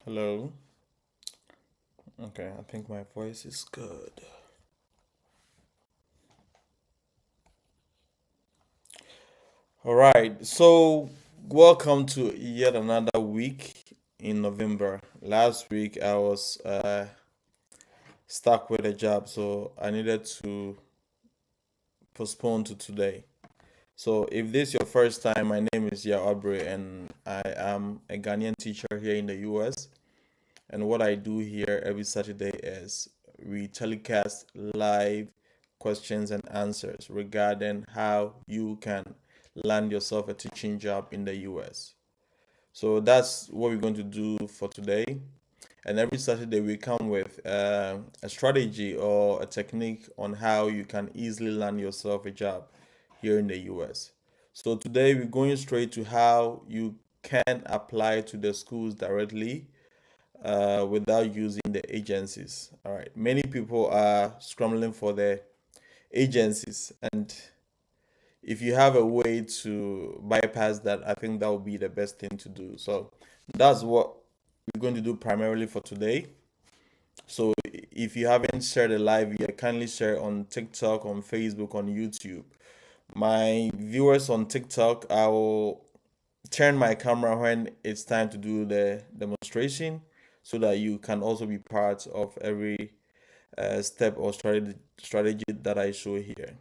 Hello. Okay, I think my voice is good. All right. So, welcome to yet another week in November. Last week I was stuck with a job, so I needed to postpone to today. So, if this is your first time, my name is Ya Aubrey, and I am a Ghanaian teacher here in the US. And what I do here every Saturday is we telecast live questions and answers regarding how you can land yourself a teaching job in the US. So that's what we're going to do for today. And every Saturday we come with a strategy or a technique on how you can easily land yourself a job here in the US. So today we're going straight to how you can apply to the schools directly without using the agencies. All right. Many people are scrambling for the agencies, and if you have a way to bypass that, I think that would be the best thing to do. So that's what we're going to do primarily for today. So if you haven't shared a live yet, kindly share on TikTok, on Facebook, on YouTube. My viewers on TikTok, I will turn my camera when it's time to do the demonstration so that you can also be part of every step or strategy that I show here.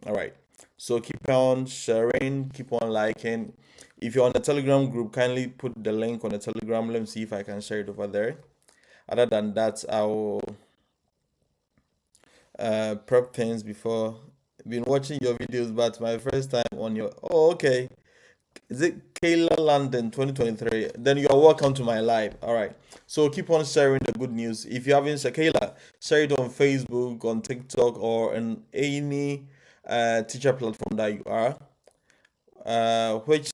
All right. So keep on sharing, keep on liking. If you're on the Telegram group, kindly put the link on the Telegram. Let me see if I can share it over there. Other than that, I will prep things before. Been watching your videos, but my first time on your. Oh, okay. Is it Kayla London 2023? Then you are welcome to my live. All right. So keep on sharing the good news. If you haven't shared Kayla, share it on Facebook, on TikTok, or on any teacher platform that you are. Which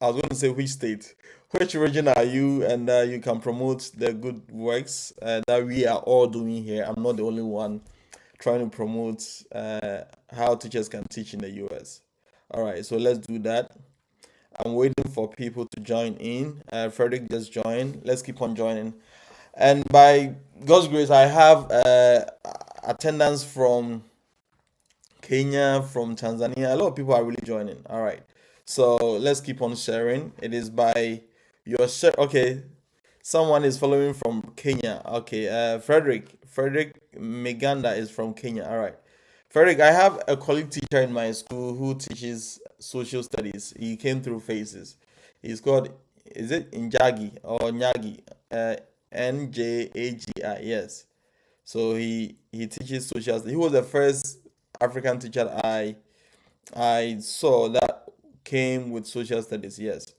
I was going to say which state, which region are you, and you can promote the good works that we are all doing here. I'm not the only one trying to promote how teachers can teach in the US. All right, so let's do that. I'm waiting for people to join in. Frederick just joined. Let's keep on joining. And by God's grace, I have attendance from Kenya, from Tanzania. A lot of people are really joining. All right. So let's keep on sharing. It is by your share. Okay. Someone is following from Kenya. Okay. Frederick Meganda is from Kenya. All right. Frederick, I have a colleague teacher in my school who teaches social studies. He came through phases. He's called, is it Njagi or Nyagi? Njagi. Yes. So he teaches social. He was the first African teacher I saw that came with social studies. Yes.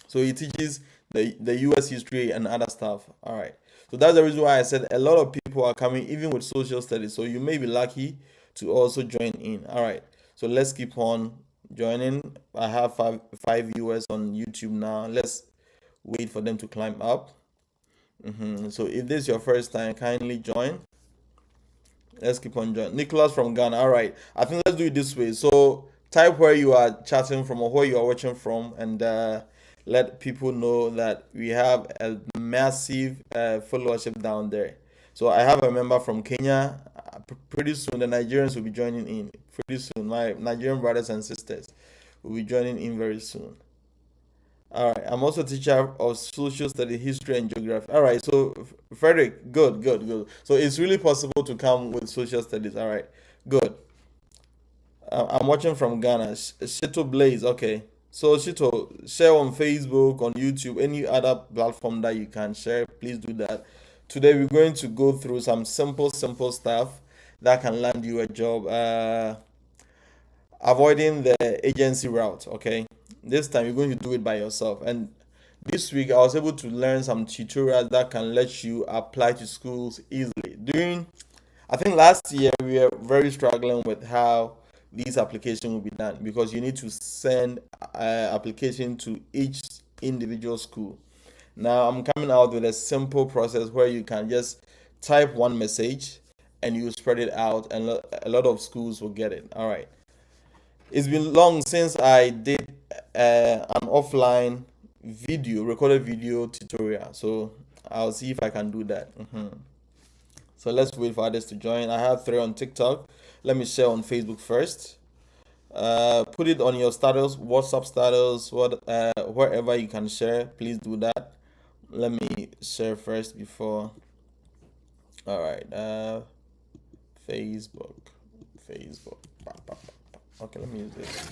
So he teaches the U.S. history and other stuff. All right. So that's the reason why I said a lot of people are coming, even with social studies. So you may be lucky to also join in. All right. So let's keep on joining. I have five viewers on YouTube now. Let's wait for them to climb up. So if this is your first time, kindly join. Let's keep on joining. Nicholas from Ghana. All right. I think let's do it this way. So type where you are chatting from or where you are watching from, and let people know that we have a massive followership down there. So I have a member from Kenya. Pretty soon, the Nigerians will be joining in. Pretty soon, my Nigerian brothers and sisters will be joining in very soon. All right. I'm also a teacher of social study, history, and geography. All right. So, Frederick, good, good, good. So it's really possible to come with social studies. All right. Good. I'm watching from Ghana. Shito Blaze. Okay. So, Shito, share on Facebook, on YouTube, any other platform that you can share. Please do that. Today, we're going to go through some simple stuff that can land you a job. Avoiding the agency route. Okay, this time you're going to do it by yourself. And this week I was able to learn some tutorials that can let you apply to schools easily. During, I think last year we were very struggling with how these application will be done, because you need to send application to each individual school. Now I'm coming out with a simple process where you can just type one message and you spread it out, and a lot of schools will get it. All right. It's been long since I did an offline recorded video tutorial. So I'll see if I can do that. So let's wait for others to join. I have three on TikTok. Let me share on Facebook first. Put it on your status, WhatsApp status, wherever you can share. Please do that. Let me share first before. All right. Facebook. Okay, let me use this.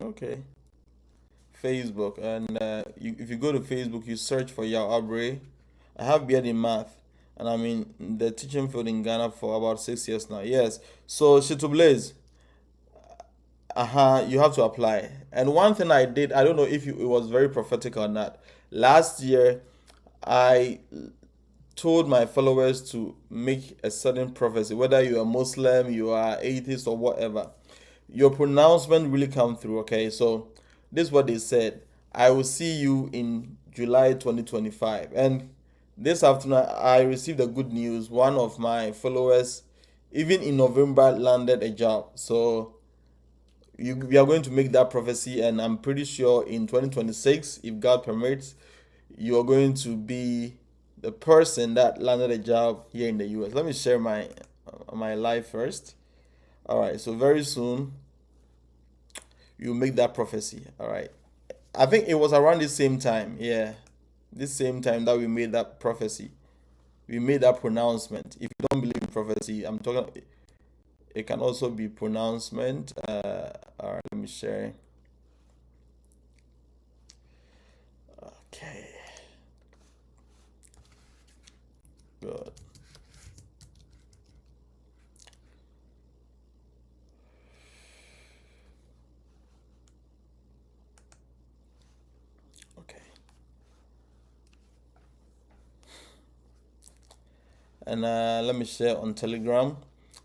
Okay. Facebook, and if you go to Facebook, you search for Yao Abre. I have been in math, and I'm in the teaching field in Ghana for about 6 years now. Yes, so Shitublaze, you have to apply. And one thing I did, I don't know if it was very prophetic or not. Last year, I told my followers to make a certain prophecy, whether you are Muslim, you are atheist, or whatever. Your pronouncement really come through. Okay, so this is what they said: I will see you in July 2025. And this afternoon I received a good news. One of my followers, even in November, landed a job. So we are going to make that prophecy, and I'm pretty sure in 2026, if God permits, you are going to be the person that landed a job here in the US. Let me share my life first. All right, so very soon you make that prophecy. All right, I think it was around the same time. Yeah, this same time that we made that prophecy, we made that pronouncement. If you don't believe in prophecy, I'm talking. It can also be pronouncement. All right, let me share. Okay, good. Okay, and let me share on Telegram.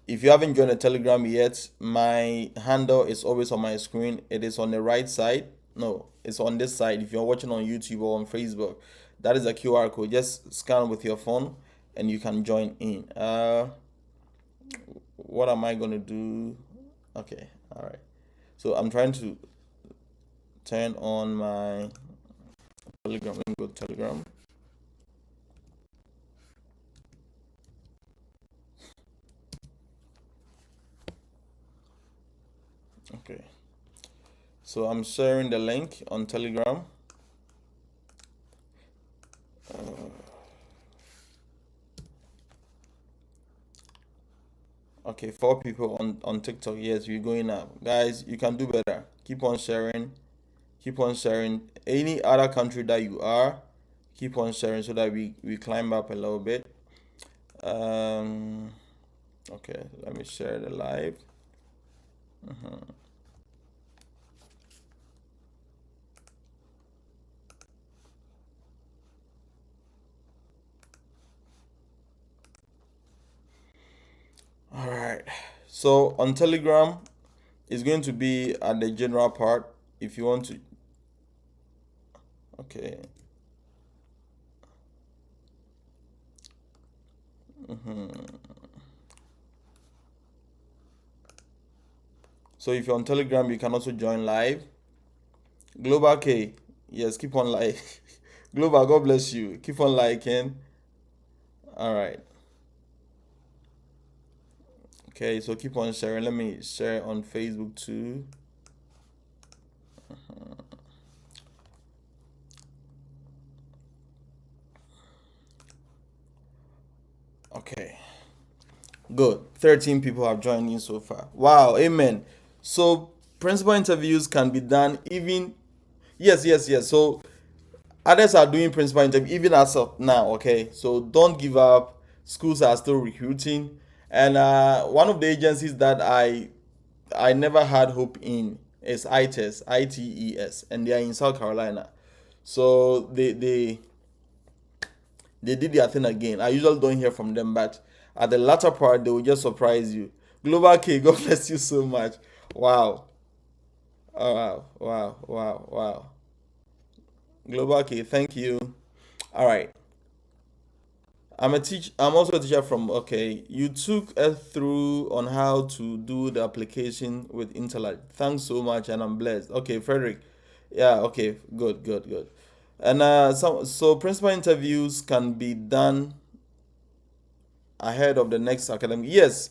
If you haven't joined the Telegram yet, my handle is always on my screen. It is on the right side. No, it's on this side. If you're watching on YouTube or on Facebook, that is a QR code. Just scan with your phone and you can join in. What am I gonna do? Okay, all right. So I'm trying to turn on my Telegram. Let me go to Telegram. Okay. So I'm sharing the link on Telegram. Okay, four people on TikTok. Yes, we're going up. Guys, you can do better. Keep on sharing. Keep on sharing. Any other country that you are, keep on sharing so that we climb up a little bit. Um, okay, let me share the live. All right. So on Telegram, it's going to be at the general part. If you want to, okay. So if you're on Telegram, you can also join live. Global K, yes, keep on like. Global, God bless you. Keep on liking. All right. Okay, so keep on sharing. Let me share on Facebook too. Okay, good. 13 people have joined in so far. Wow, amen. So principal interviews can be done even. Yes, yes, yes. So others are doing principal interview even as of now. Okay, so don't give up. Schools are still recruiting, and one of the agencies that I never had hope in is ITES, ITES, and they are in South Carolina. So they did their thing again. I usually don't hear from them, but at the latter part, they will just surprise you. Global K, God bless you so much. Wow. Oh, wow, wow, wow, wow. Global K, thank you. All right. I'm also a teacher from. Okay, you took us through on how to do the application with Intellect. Thanks so much, and I'm blessed. Okay, Frederick. Yeah. Okay. Good. Good. Good. And so principal interviews can be done ahead of the next academic. Yes.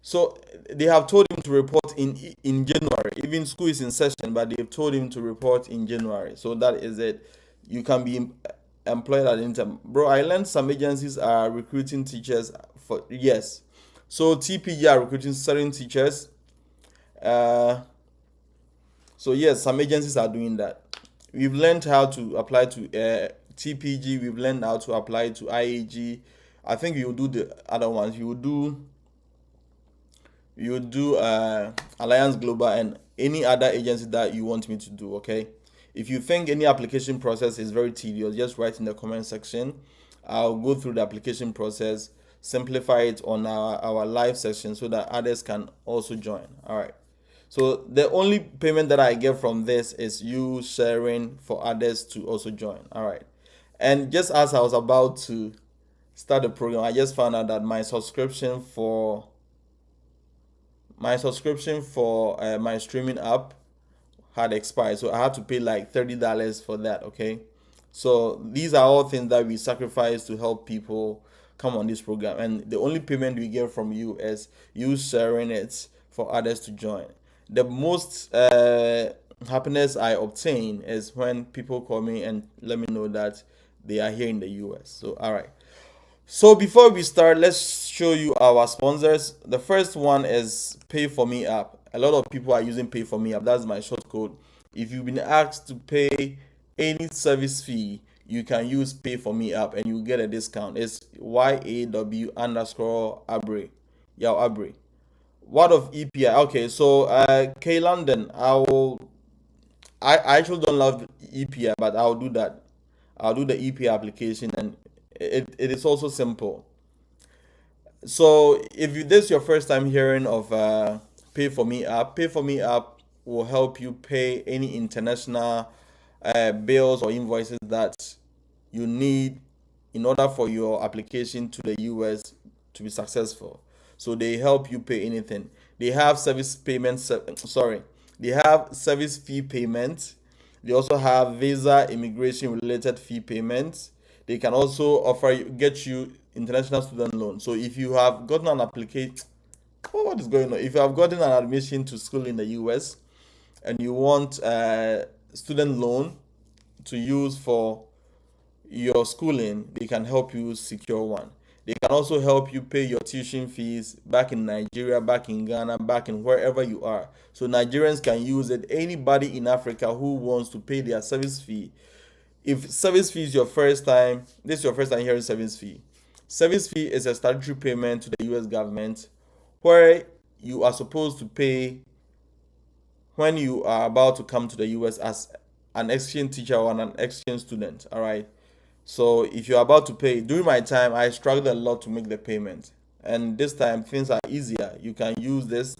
So they have told him to report in January. Even school is in session, but they've told him to report in January. So that is it. You can be employed at any time. Bro, I learned some agencies are recruiting teachers for yes. So TPG are recruiting certain teachers. Uh, so yes, some agencies are doing that. We've learned how to apply to TPG. We've learned how to apply to IAG. I think you will do the other ones. You do Alliance Global and any other agency that you want me to do, okay? If you think any application process is very tedious, just write in the comment section. I'll go through the application process, simplify it on our live session so that others can also join. All right. So the only payment that I get from this is you sharing for others to also join. All right. And just as I was about to start the program, I just found out that my subscription for my streaming app had expired, so I had to pay like $30 for that. Okay, so these are all things that we sacrifice to help people come on this program, and the only payment we get from you is you sharing it for others to join. The most happiness I obtain is when people call me and let me know that they are here in the US. So, all right. So before we start, let's show you our sponsors. The first one is Pay for Me app. A lot of people are using Pay for Me app. That's my short code. If you've been asked to pay any service fee, you can use Pay for Me app and you get a discount. It's YAW_Abre. Yaw Abre. What of EPI? Okay, so K London, I actually don't love EPI, but I'll do that. I'll do the EPI application, and it is also simple. So if this is your first time hearing of Pay for Me app will help you pay any international bills or invoices that you need in order for your application to the US to be successful. So they help you pay anything. They have service payments. Sorry, they have service fee payments. They also have visa immigration related fee payments. They can also get you international student loan. So if you have gotten an application, what is going on? If you have gotten an admission to school in the US and you want a student loan to use for your schooling, they can help you secure one. They can also help you pay your tuition fees back in Nigeria, back in Ghana, back in wherever you are. So Nigerians can use it. Anybody in Africa who wants to pay their service fee, if service fee is your first time, this is your first time hearing service fee. Service fee is a statutory payment to the US government where you are supposed to pay when you are about to come to the US as an exchange teacher or an exchange student. All right. So if you're about to pay, during my time, I struggled a lot to make the payment. And this time, things are easier. You can use this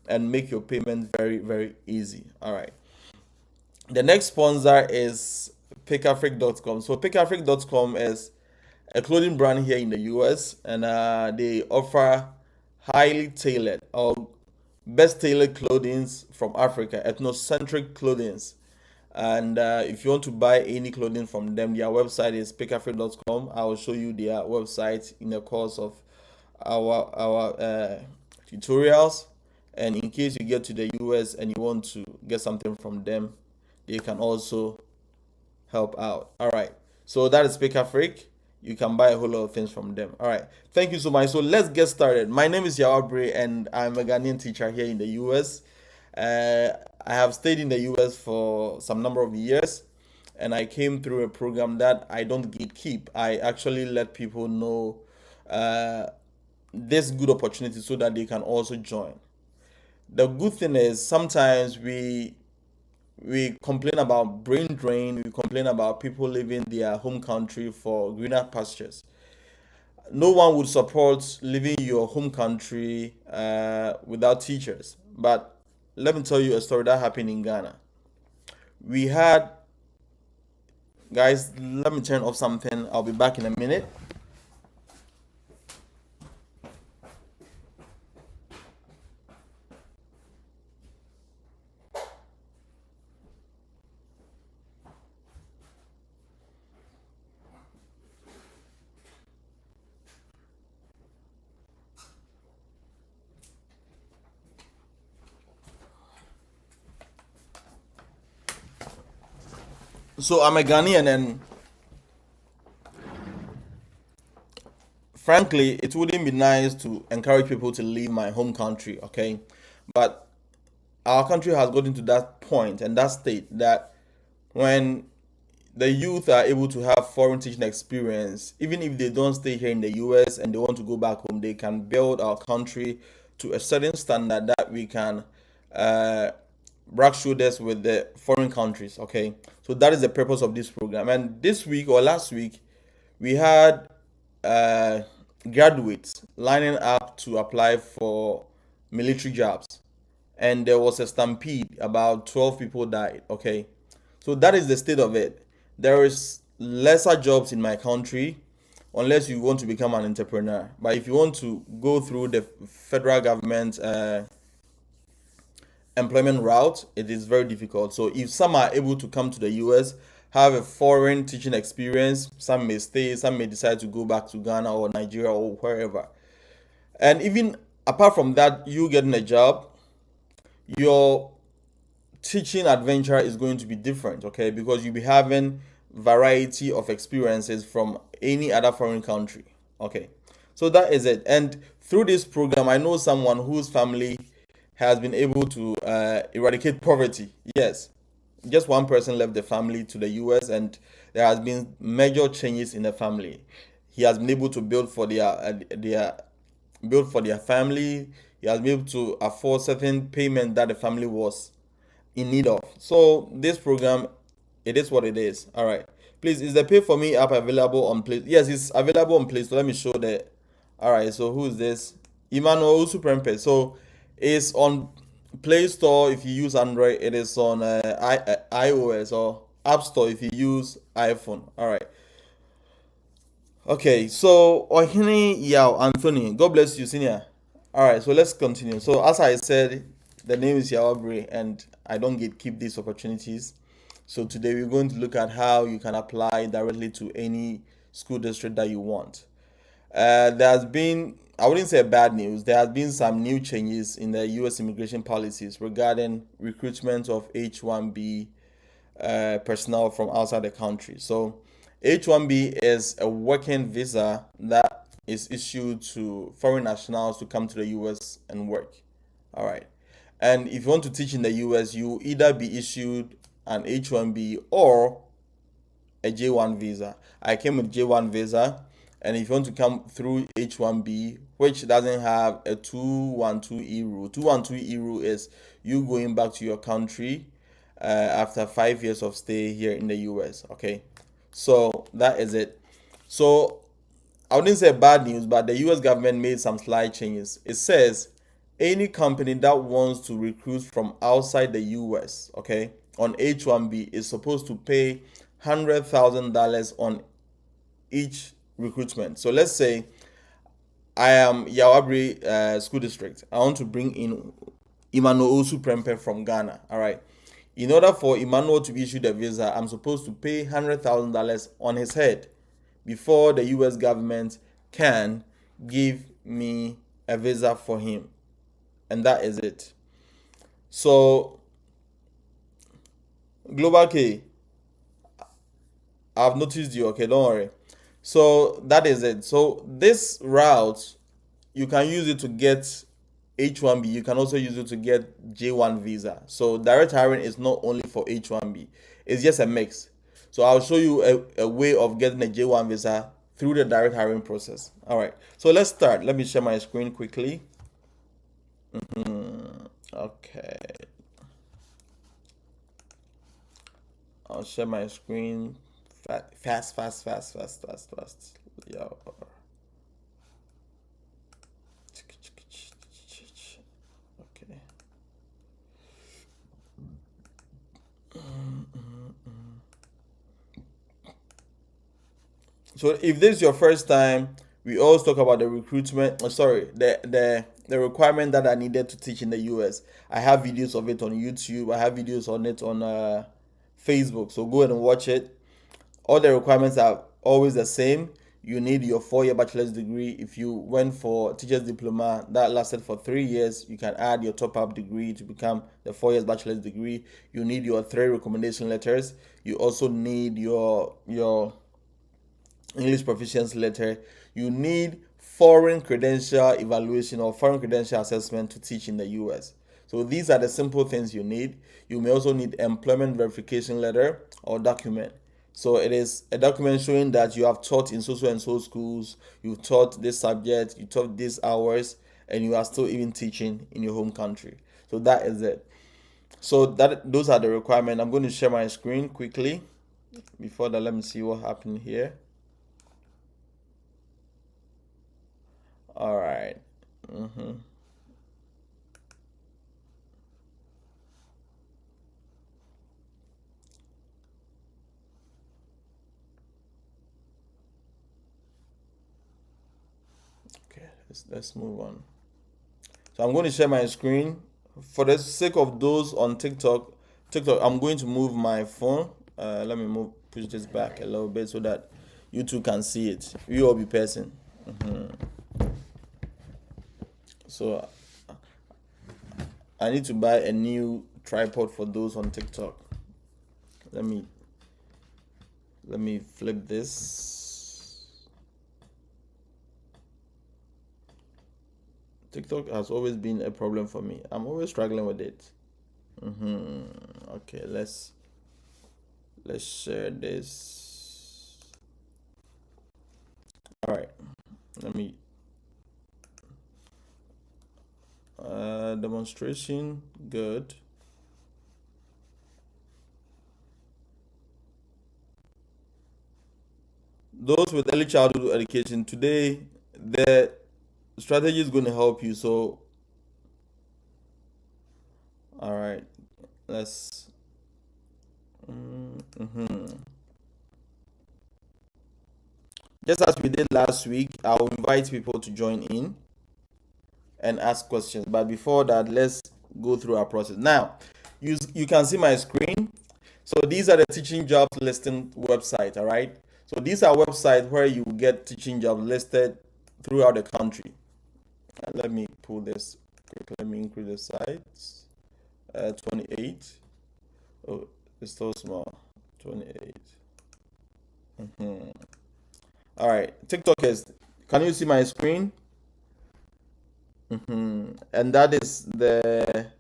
and make your payment very, very easy. All right. The next sponsor is pickafric.com. So pickafric.com is a clothing brand here in the US, and they offer highly tailored or best tailored clothing from Africa, ethnocentric clothing. And if you want to buy any clothing from them, their website is pickafric.com. I will show you their website in the course of our tutorials. And in case you get to the US and you want to get something from them, they can also help out. All right. So that is Pick Afric. You can buy a whole lot of things from them. All right. Thank you so much. So let's get started. My name is Yaw Abre and I'm a Ghanaian teacher here in the US. I have stayed in the US for some number of years, and I came through a program that I don't gatekeep. I actually let people know this good opportunity so that they can also join. The good thing is sometimes we complain about brain drain, we complain about people leaving their home country for greener pastures. No one would support leaving your home country without teachers. But let me tell you a story that happened in Ghana. We had, guys, let me turn off something. I'll be back in a minute. So I'm a Ghanaian, and frankly, it wouldn't be nice to encourage people to leave my home country, okay? But our country has gotten to that point and that state that when the youth are able to have foreign teaching experience, even if they don't stay here in the US and they want to go back home, they can build our country to a certain standard that we can uh, brag shoulders with the foreign countries. Okay, so that is the purpose of this program. And this week or last week, we had uh, graduates lining up to apply for military jobs, and there was a stampede. About 12 people died. Okay, so that is the state of it. There is lesser jobs in my country unless you want to become an entrepreneur. But if you want to go through the federal government employment route, it is very difficult. So if some are able to come to the US, have a foreign teaching experience, some may stay, some may decide to go back to Ghana or Nigeria or wherever. And even apart from that, you getting a job, your teaching adventure is going to be different, okay? Because you'll be having variety of experiences from any other foreign country, okay? So that is it. And through this program, I know someone whose family has been able to eradicate poverty. Yes, just one person left the family to the US, and there has been major changes in the family. He has been able to build for their family. He has been able to afford certain payment that the family was in need of. So this program, it is what it is. All right. Please, is the Pay for Me app available on Play? Yes, it's available on Play. So let me show that. All right. So who is this? Emmanuel Usuprempe. So it's on Play Store if you use Android. It is on iOS or App Store if you use iPhone. All right. Okay, so Ohini Yao Anthony, God bless you, senior. All right, so let's continue. So as I said, the name is Yao Abre, and I don't get keep these opportunities. So today we're going to look at how you can apply directly to any school district that you want. There has been, I wouldn't say bad news, there has been some new changes in the US immigration policies regarding recruitment of H1B personnel from outside the country. So H1B is a working visa that is issued to foreign nationals to come to the US and work. All right. And if you want to teach in the US, you either be issued an H1B or a J1 visa. I came with J1 visa, and if you want to come through H1B, which doesn't have a 212E rule, 212E rule is you going back to your country after 5 years of stay here in the US. Okay, so that is it. So I wouldn't say bad news, but the US government made some slight changes. It says any company that wants to recruit from outside the US, okay, on H1B is supposed to pay $100,000 on each recruitment. So let's say I am Yawabri School District. I want to bring in Emmanuel Osu Prempe from Ghana. All right. In order for Emmanuel to be issued a visa, I'm supposed to pay $100,000 on his head before the US government can give me a visa for him. And that is it. So, Global K, I've noticed you. Okay, don't worry. So that is it. So this route, you can use it to get H1B. You can also use it to get J1 visa. So direct hiring is not only for H1B. It's just a mix. So I'll show you a way of getting a J1 visa through the direct hiring process. All right. So let's start. Let me share my screen quickly. Okay. I'll share my screen fast. Yeah. Okay. So if this is your first time, we always talk about the recruitment. Sorry, the requirement that I needed to teach in the US. I have videos of it on YouTube. I have videos on it on Facebook. So go ahead and watch it. All the requirements are always the same. you need your 4-year bachelor's degree. If you went for teacher's diploma that lasted for 3 years, you can add your top-up degree to become the 4 years bachelor's degree. You need your 3 recommendation letters. You also need your English proficiency letter. You need foreign credential evaluation or foreign credential assessment to teach in the US. So these are the simple things you need. You may also need employment verification letter or document. So it is a document showing that you have taught in so and so schools, you've taught this subject, you taught these hours, and you are still even teaching in your home country. So that is it. So those are the requirements. I'm going to share my screen quickly. Before that, let me see what happened here. All right. Okay, let's move on. So I'm going to share my screen. For the sake of those on TikTok, I'm going to move my phone. Let me push this back a little bit so that you two can see it. You all be person. So I need to buy a new tripod for those on TikTok. Let me flip this. TikTok has always been a problem for me. I'm always struggling with it. Okay, let's share this. All right, let me demonstration. Good. Those with early childhood education today, the strategy is going to help you. So all right, let's just as we did last week, I'll invite people to join in and ask questions. But before that, let's go through our process. Now, you can see my screen. So these are the teaching jobs listing website, all right? So these are websites where you get teaching jobs listed throughout the country. Let me pull this quick. Let me increase the size. 28. Oh, it's so small. 28. All right, TikTokers, can you see my screen? And that is the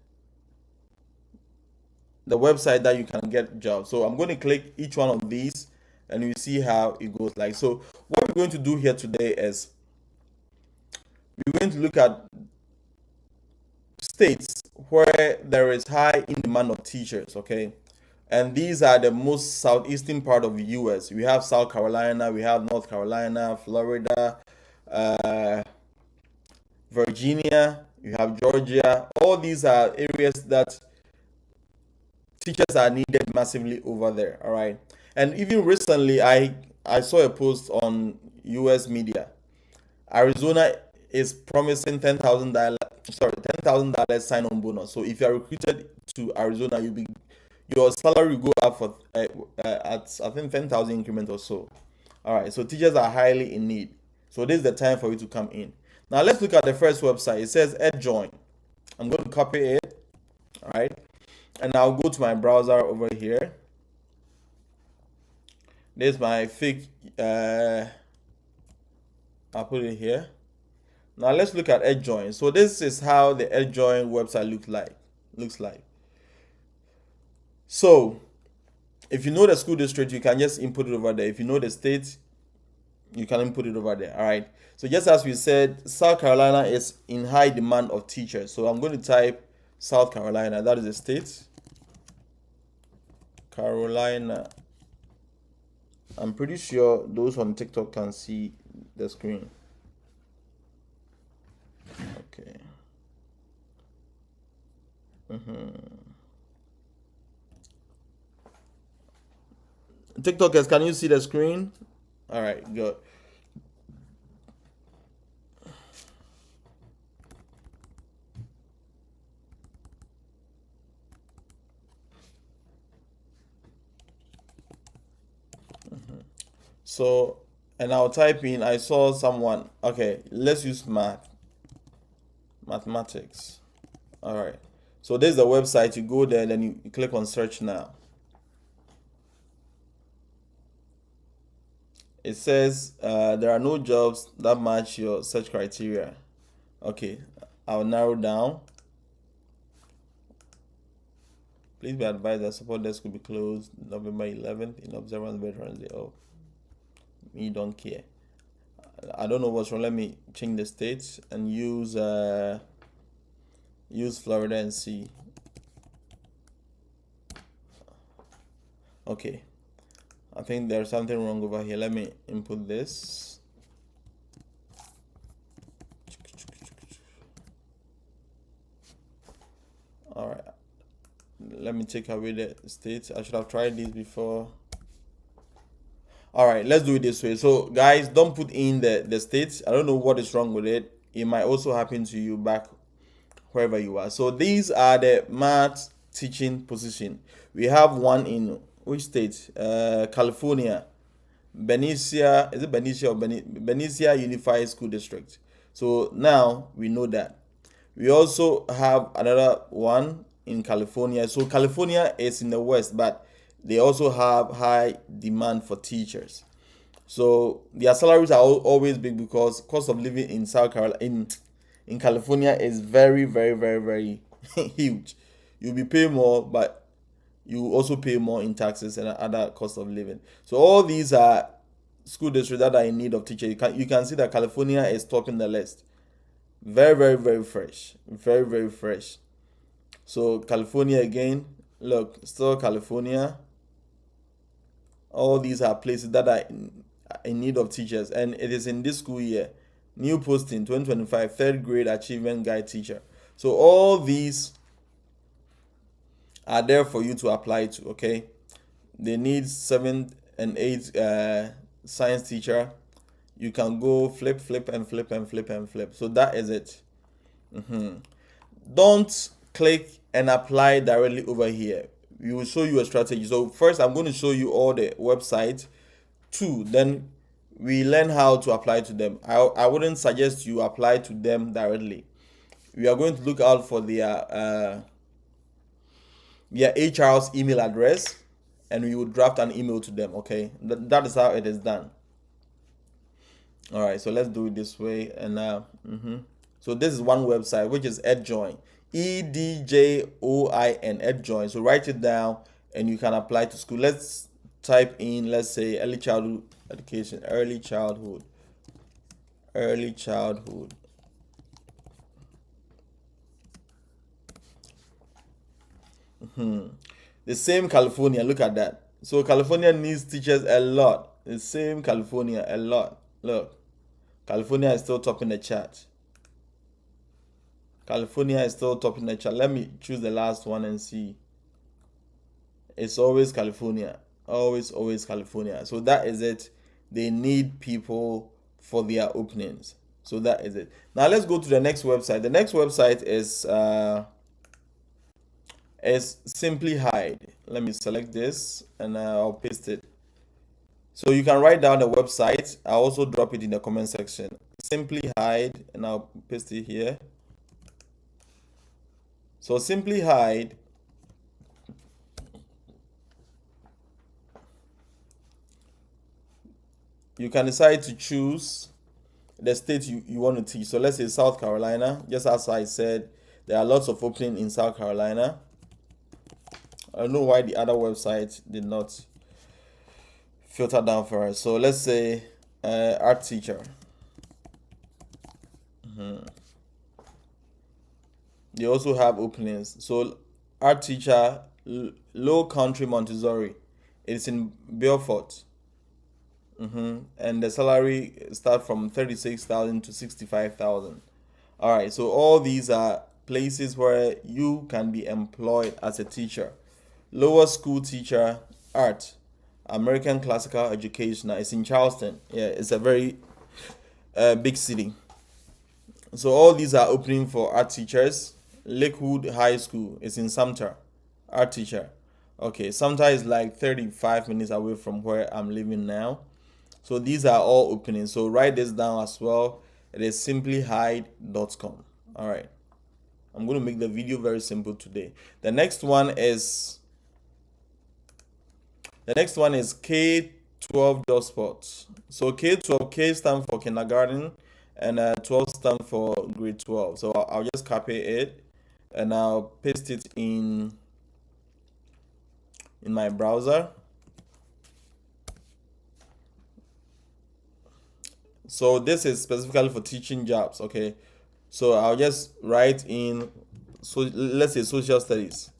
website that you can get jobs. So I'm going to click each one of these and you see how it goes like. So what we're going to do here today is we're going to look at states where there is high in demand of teachers, okay? And these are the most southeastern part of the US. We have South Carolina, we have North Carolina, Florida, uh, Virginia, you have Georgia. All these are areas that teachers are needed massively over there. All right. And even recently, I saw a post on U.S. media. Arizona is promising $10,000. Sorry, $10,000 sign-on bonus. So if you are recruited to Arizona, your salary will go up for at I think 10,000 increment or so. All right. So teachers are highly in need. So this is the time for you to come in. Now let's look at the first website. It says EdJoin. I'm going to copy it. All right. And I'll go to my browser over here. There's my fake. I'll put it here. Now let's look at EdJoin. So this is how the EdJoin website looks like. So if you know the school district, you can just input it over there. If you know the state, you can input it over there. All right. So just as we said, South Carolina is in high demand of teachers. So I'm going to type South Carolina. That is the state. Carolina. I'm pretty sure those on TikTok can see the screen. Okay. TikTokers, can you see the screen? All right, good. So and I'll type in, I saw someone. Okay, let's use mathematics. All right. So there's the website. You go there, then you click on search now. It says there are no jobs that match your search criteria. Okay, I'll narrow down. Please be advised that support desk will be closed November 11th in observance of Veterans Day. Oh, me don't care. I don't know what's wrong. Let me change the states and use Florida and see. Okay, I think there's something wrong over here. Let me input this. All right, let me take away the states. I should have tried this before. All right, let's do it this way. So guys, don't put in the states. I don't know what is wrong with it. It might also happen to you back wherever you are. So these are the math teaching position. We have one in which state? California. Benicia, is it Benicia or Benicia Unified School District? So now we know that. We also have another one in California. So California is in the west, but they also have high demand for teachers. So their salaries are always big because cost of living in South Carolina, in California, is very, very, very, very huge. You'll be paying more, but you also pay more in taxes and other cost of living. So all these are school districts that are in need of teachers. You can see that California is topping the list. Very, very, very fresh. Very, very fresh. So California again, look, still California. All these are places that are in need of teachers, and it is in this school year. New posting 2025 third grade achievement guide teacher. So all these are there for you to apply to. Okay, they need 7th and 8th science teacher. You can go flip and flip and flip and flip. So that is it. Don't click and apply directly over here. We will show you a strategy. So first I'm going to show you all the websites. 2, then we learn how to apply to them. I wouldn't suggest you apply to them directly. We are going to look out for their HR's email address, and we will draft an email to them. Okay, that is how it is done. All right, so let's do it this way. And so this is one website, which is EdJoin, EDJOIN, EdJoin. So write it down and you can apply to school. Let's type in, let's say, early childhood education, early childhood. The same California, look at that. So California needs teachers a lot. The same California, a lot. Look, California is still topping the chart. Let me choose the last one and see. It's always California. Always California. So that is it. They need people for their openings. So that is it. Now let's go to the next website. The next website is Simply Hide. Let me select this and I'll paste it. So you can write down the website. I'll also drop it in the comment section. Simply Hide, and I'll paste it here. So Simply Hide you can decide to choose the state you want to teach. So let's say South Carolina. Just as I said, there are lots of openings in South Carolina. I don't know why the other website did not filter down for us. So let's say art teacher. They also have openings. So art teacher, Low Country Montessori. It's in Beaufort. And the salary start from 36,000 to 65,000. All right, so all these are places where you can be employed as a teacher. Lower school teacher, art, American Classical Education. It's in Charleston. Yeah, it's a very big city. So all these are opening for art teachers. Lakewood High School is in Sumter, art teacher. Okay, Sumter is like 35 minutes away from where I'm living now. So these are all openings. So write this down as well. It is simplyhide.com. All right. I'm going to make the video very simple today. The next one is K12 job spots. So K12, K stands for kindergarten, and 12 stands for grade 12. So I'll just copy it and I'll paste it in my browser. So this is specifically for teaching jobs. Okay, so I'll just write in, so let's say social studies,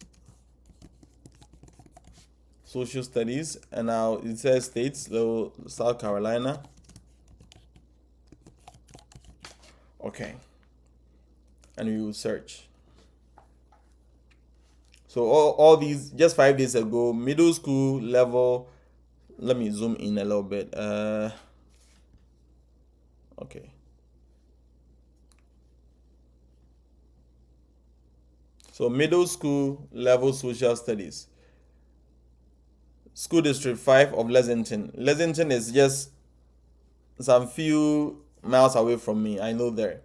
and now it says states, South Carolina. Okay, and we will search. So all these just 5 days ago, middle school level. Let me zoom in a little bit. Okay. So middle school level social studies. School District 5 of Lexington. Lexington is just some few miles away from me. I know there.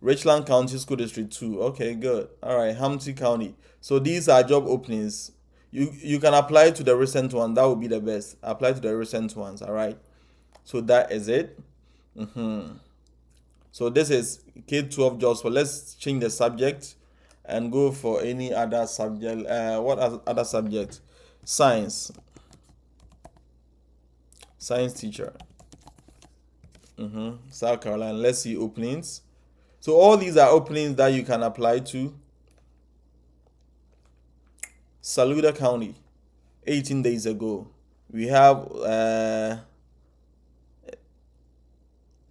Richland County School District 2. Okay, good. All right, Hampton County. So these are job openings. You can apply to the recent one. That would be the best. Apply to the recent ones. All right. So that is it. So this is K12 jobs. So let's change the subject and go for any other subject. What other subject? Science. Science teacher. South Carolina. Let's see openings. So all these are openings that you can apply to. Saluda County, 18 days ago. We have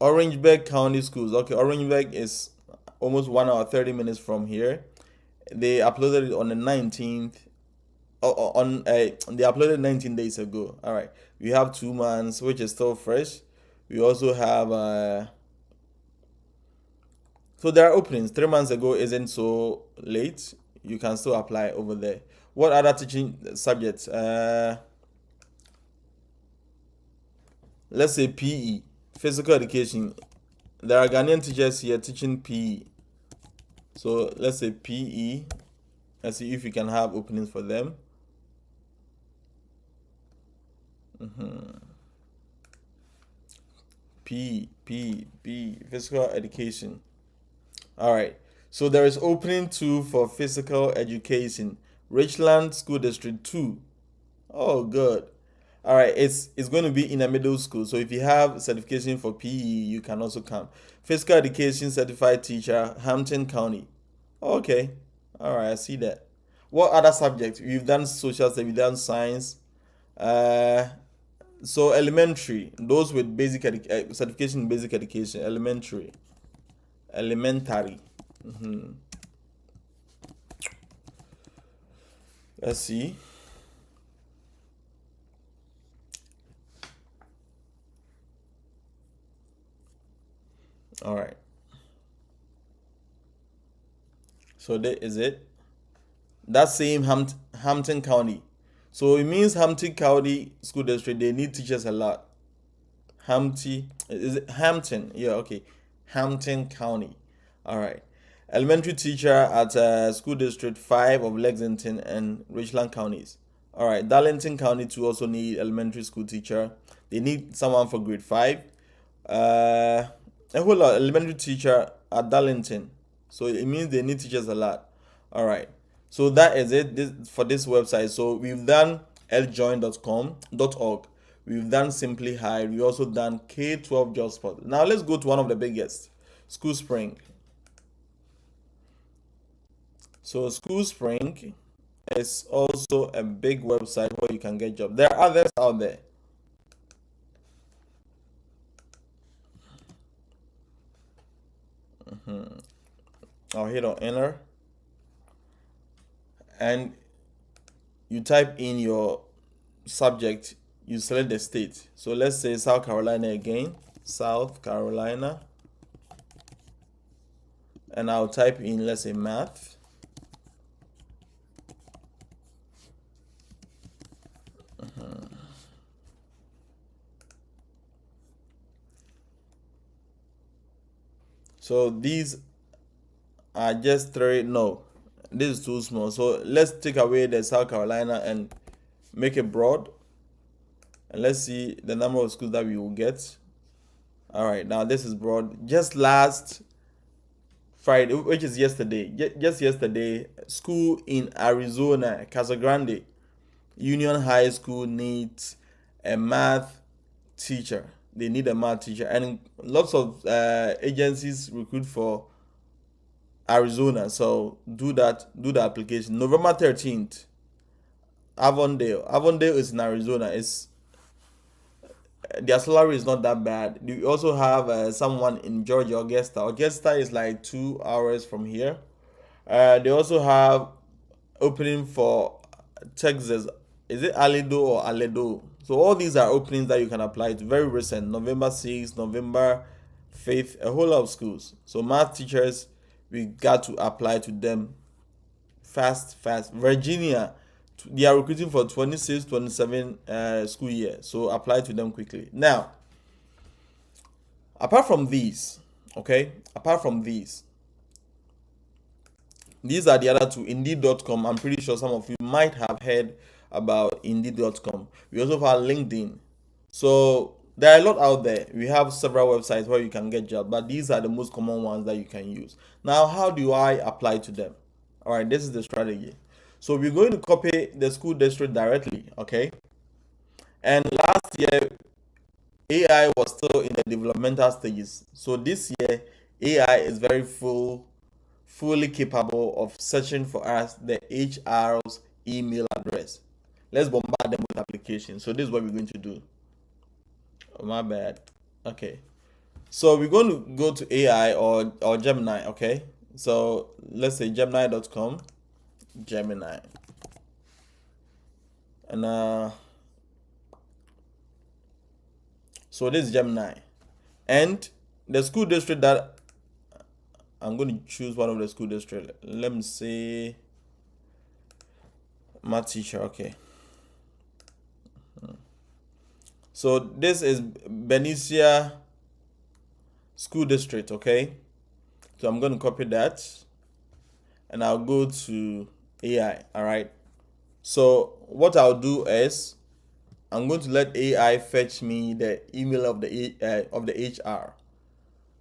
Orangeburg County Schools. Okay, Orangeburg is almost 1 hour 30 minutes from here. They uploaded it on the 19th. They uploaded 19 days ago. All right, we have 2 months, which is still fresh. We also have so there are openings. 3 months ago isn't so late. You can still apply over there. What other teaching subjects? Let's say PE, physical education. There are Ghanaian teachers here teaching PE. So let's say PE. Let's see if we can have openings for them. PE, physical education. All right. So there is opening 2 for physical education. Richland School District 2. Oh, good. All right. It's going to be in a middle school. So if you have certification for PE, you can also come. Physical education certified teacher, Hampton County. Okay. All right. I see that. What other subjects? We've done social studies, we've done science. So elementary, those with certification in basic education, elementary. Let's see. All right. So that is it. That same Hampton County. So it means Hampton County School District, they need teachers a lot. Is it Hampton? Yeah, okay. Hampton County. All right. Elementary teacher at School District 5 of Lexington and Richland counties. All right. Darlington County to also need elementary school teacher. They need someone for grade 5. A whole lot elementary teacher at Darlington. So it means they need teachers a lot. All right. So that is it for this website. So we've done ljoin.com.org. We've done Simply Hide. We also done K12 job spot. Now let's go to one of the biggest, School Spring. So School Spring is also a big website where you can get jobs. There are others out there. I'll hit on enter and you type in your subject, you select the state. So let's say South Carolina again, South Carolina, and I'll type in, let's say, math. So these are just three. No, this is too small. So let's take away the South Carolina and make it broad. And let's see the number of schools that we will get. All right, now this is broad. Just last Friday, which is yesterday, just yesterday, school in Arizona, Casa Grande Union High School needs a math teacher. They need a math teacher, and lots of agencies recruit for Arizona. So do that. Do the application. November 13th. Avondale. Avondale is in Arizona. It's their salary is not that bad. We also have someone in Georgia, Augusta. Augusta is like 2 hours from here. They also have opening for Texas. Is it Aledo or Aledo? So all these are openings that you can apply to. Very recent, November 6th, November 5th, a whole lot of schools. So math teachers, we got to apply to them fast. Virginia, they are recruiting for 26, 27 school year. So apply to them quickly. Now, apart from these, these are the other two. Indeed.com. I'm pretty sure some of you might have heard about Indeed.com. We also have LinkedIn. So there are a lot out there. We have several websites where you can get jobs, but these are the most common ones that you can use. Now, how do I apply to them? All right, this is the strategy. So we're going to copy the school district directly, okay? And last year, AI was still in the developmental stages. So this year, AI is very fully capable of searching for us the HR's email address. Let's bombard them with applications. So this is what we're going to do. Oh, my bad. Okay. So we're going to go to AI or Gemini, okay? So let's say Gemini.com. Gemini. And so this is Gemini. And the school district that I'm going to choose one of the school districts. Let me say math teacher, okay. So this is Benicia School District, okay? So I'm going to copy that and I'll go to AI, all right? So what I'll do is I'm going to let AI fetch me the email of the HR.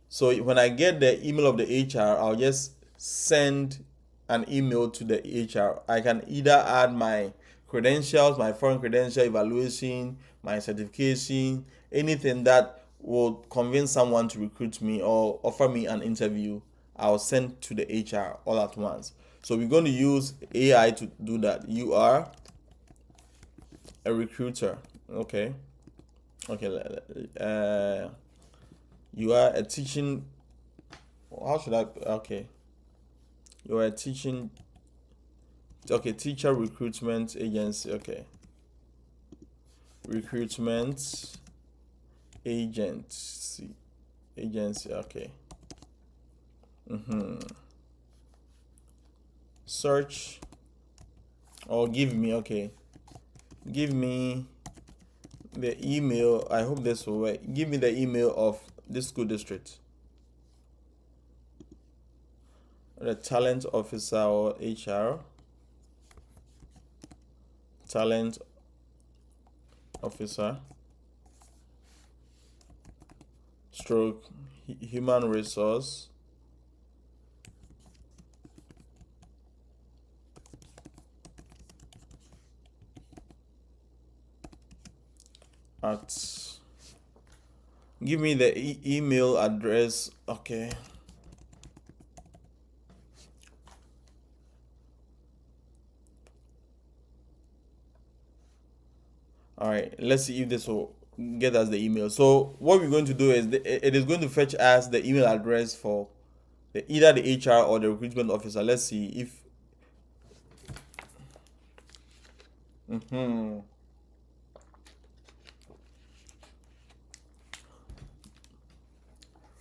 So when I get the email of the HR, I'll just send an email to the HR. I can either add my credentials, my foreign credential evaluation, my certification, anything that will convince someone to recruit me or offer me an interview, I'll send to the HR all at once. So we're going to use AI to do that. You are a recruiter, okay? You are a teaching. How should I? Okay. You are a teaching. Okay, teacher recruitment agency. Okay. Recruitment agency. Okay. Search or give me. Okay. Give me the email. I hope this will work. Give me the email of this school district. The talent officer or HR. Talent officer. Stroke human resource. Give me the email address. Okay. All right, let's see if this will get us the email. So what we're going to do is it is going to fetch us the email address for either the HR or the recruitment officer. Let's see if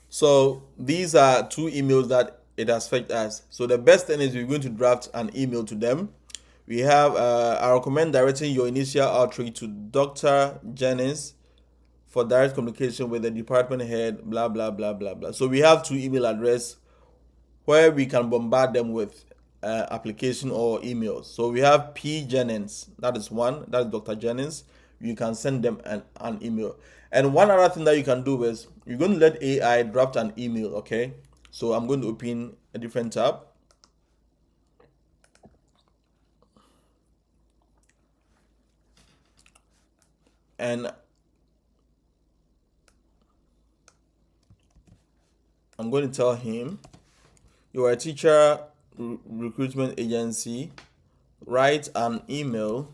So these are two emails that it has fetched us. So the best thing is we're going to draft an email to them. We have, I recommend directing your initial outreach to Dr. Jennings for direct communication with the department head, blah blah blah blah blah. So we have two email address where we can bombard them with application or emails. So we have P Jennings, that is one, that is Dr. Jennings. You can send them an email. And one other thing that you can do is you're going to let AI draft an email, okay? So I'm going to open a different tab. And I'm going to tell him, you are a teacher recruitment agency, write an email.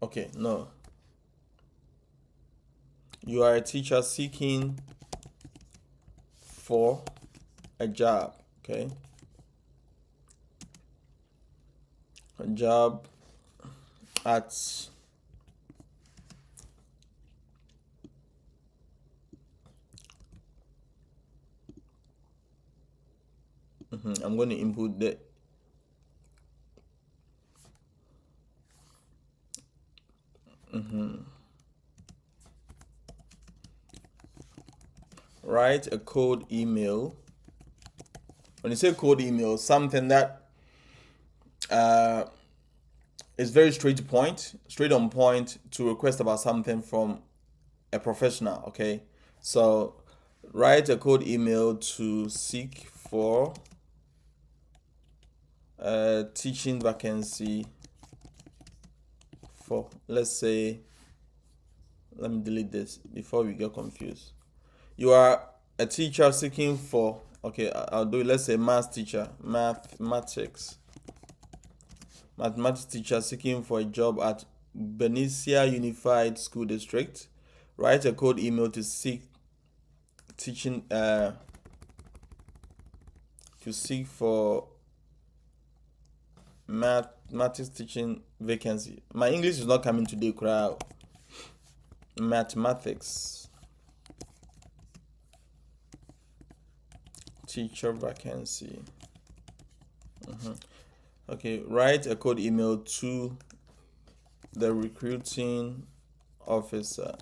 Okay, no. You are a teacher seeking for a job, okay? A job at I'm going to input the write a cold email. When you say cold email, something that is very straight on point to request about something from a professional, okay? So write a cold email to seek for a teaching vacancy for, let's say, let me delete this before we get confused. You are a teacher seeking for, okay, I'll do it, let's say math teacher, mathematics teacher seeking for a job at Benicia Unified School District. Write a cold email to seek teaching for mathematics teaching vacancy. My English is not coming today, crowd. Mathematics teacher vacancy. Okay, write a code email to the recruiting officer.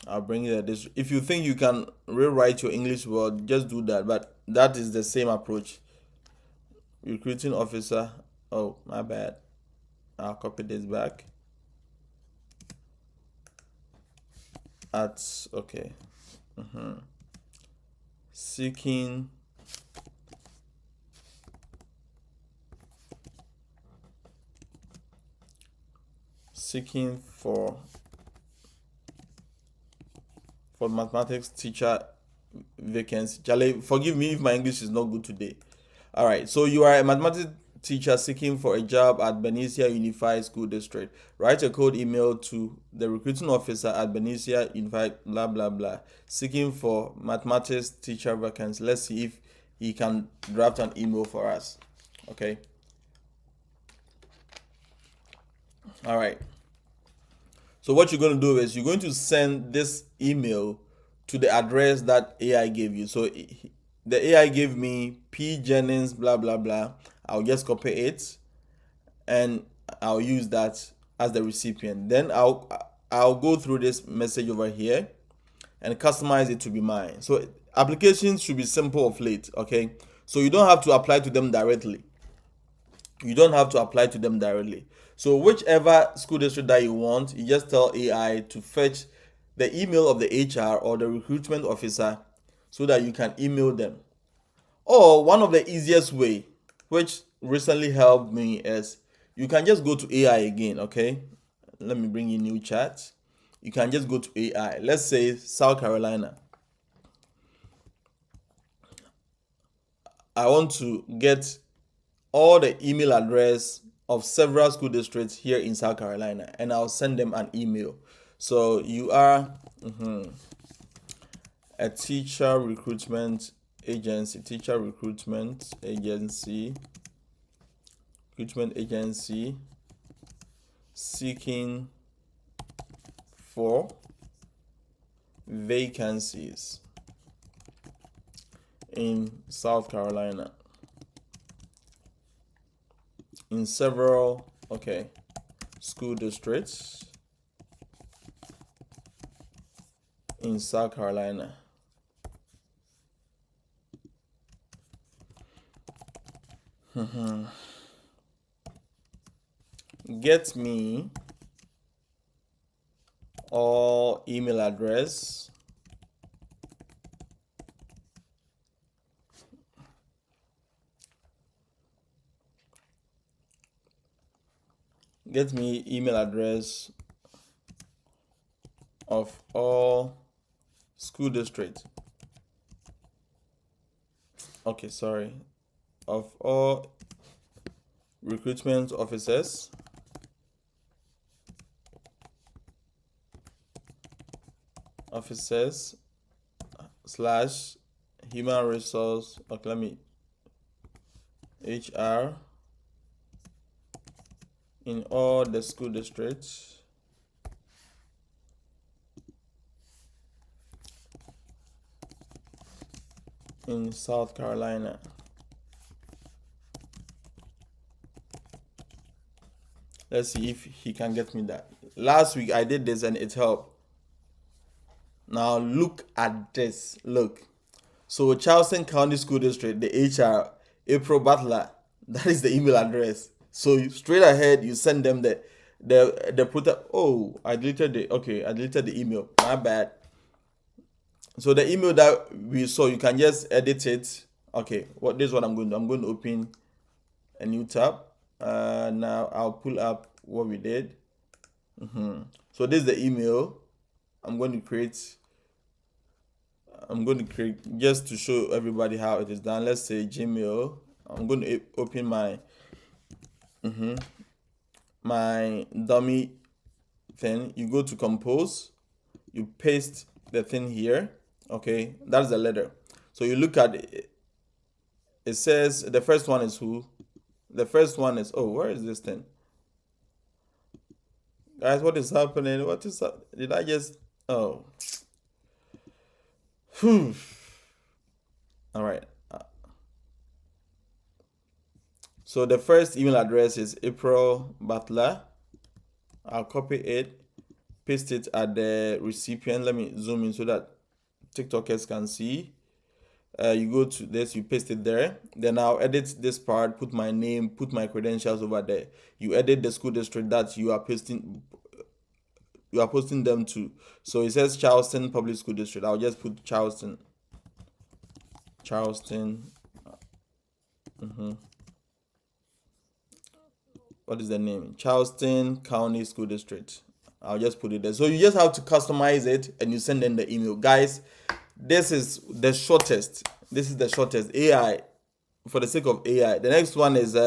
I'll bring it at this. If you think you can rewrite your English word, just do that. But that is the same approach. Recruiting officer. Oh, my bad. I'll copy this back. Okay. Seeking for mathematics teacher vacancy. Charlie, forgive me if my English is not good today. All right, so you are a mathematics teacher seeking for a job at Benicia Unified School District. Write a cold email to the recruiting officer at Benicia Unified blah blah blah, seeking for mathematics teacher vacancy. Let's see if he can draft an email for us. Okay. All right. So what you're going to do is you're going to send this email to the address that AI gave you. So the AI gave me P Jennings blah blah blah. I'll just copy it and I'll use that as the recipient. Then I'll go through this message over here and customize it to be mine. So applications should be simple of late, okay? So you don't have to apply to them directly. So whichever school district that you want, you just tell AI to fetch the email of the HR or the recruitment officer so that you can email them. Or one of the easiest way, which recently helped me, is you can just go to AI again, okay? Let me bring in new chat. You can just go to AI. Let's say South Carolina. I want to get all the email address of several school districts here in South Carolina, and I'll send them an email. So you are a teacher recruitment agency seeking for vacancies in South Carolina. In several, school districts in South Carolina. Get me all email address of all school districts. Of all recruitment officers / human resource, HR in all the school districts in South Carolina. Let's see if he can get me that. Last week I did this and it helped. Now look at this. Look. So Charleston County School District, the HR, April Butler, that is the email address. So straight ahead you send them I deleted the email. My bad. So the email that we saw, you can just edit it. This is what I'm going to do. I'm going to open a new tab. Now I'll pull up what we did. So this is the email I'm going to create just to show everybody how it is done. Let's say Gmail. I'm going to open my dummy thing. You go to compose, you paste the thing here. That's the letter. So you look at it. It says the first one is who. The first one is, where is this thing? Guys, what is happening? What is that? Did I just, all right. So the first email address is April Butler. I'll copy it, paste it at the recipient. Let me zoom in so that TikTokers can see. You go to this, you paste it there. Then I'll edit this part, put my name, put my credentials over there. You edit the school district that you are posting them to. So it says Charleston Public School District. I'll just put Charleston. What is the name? Charleston County School District. I'll just put it there. So you just have to customize it and you send them the email. Guys, this is the shortest. AI, for the sake of AI. The next one is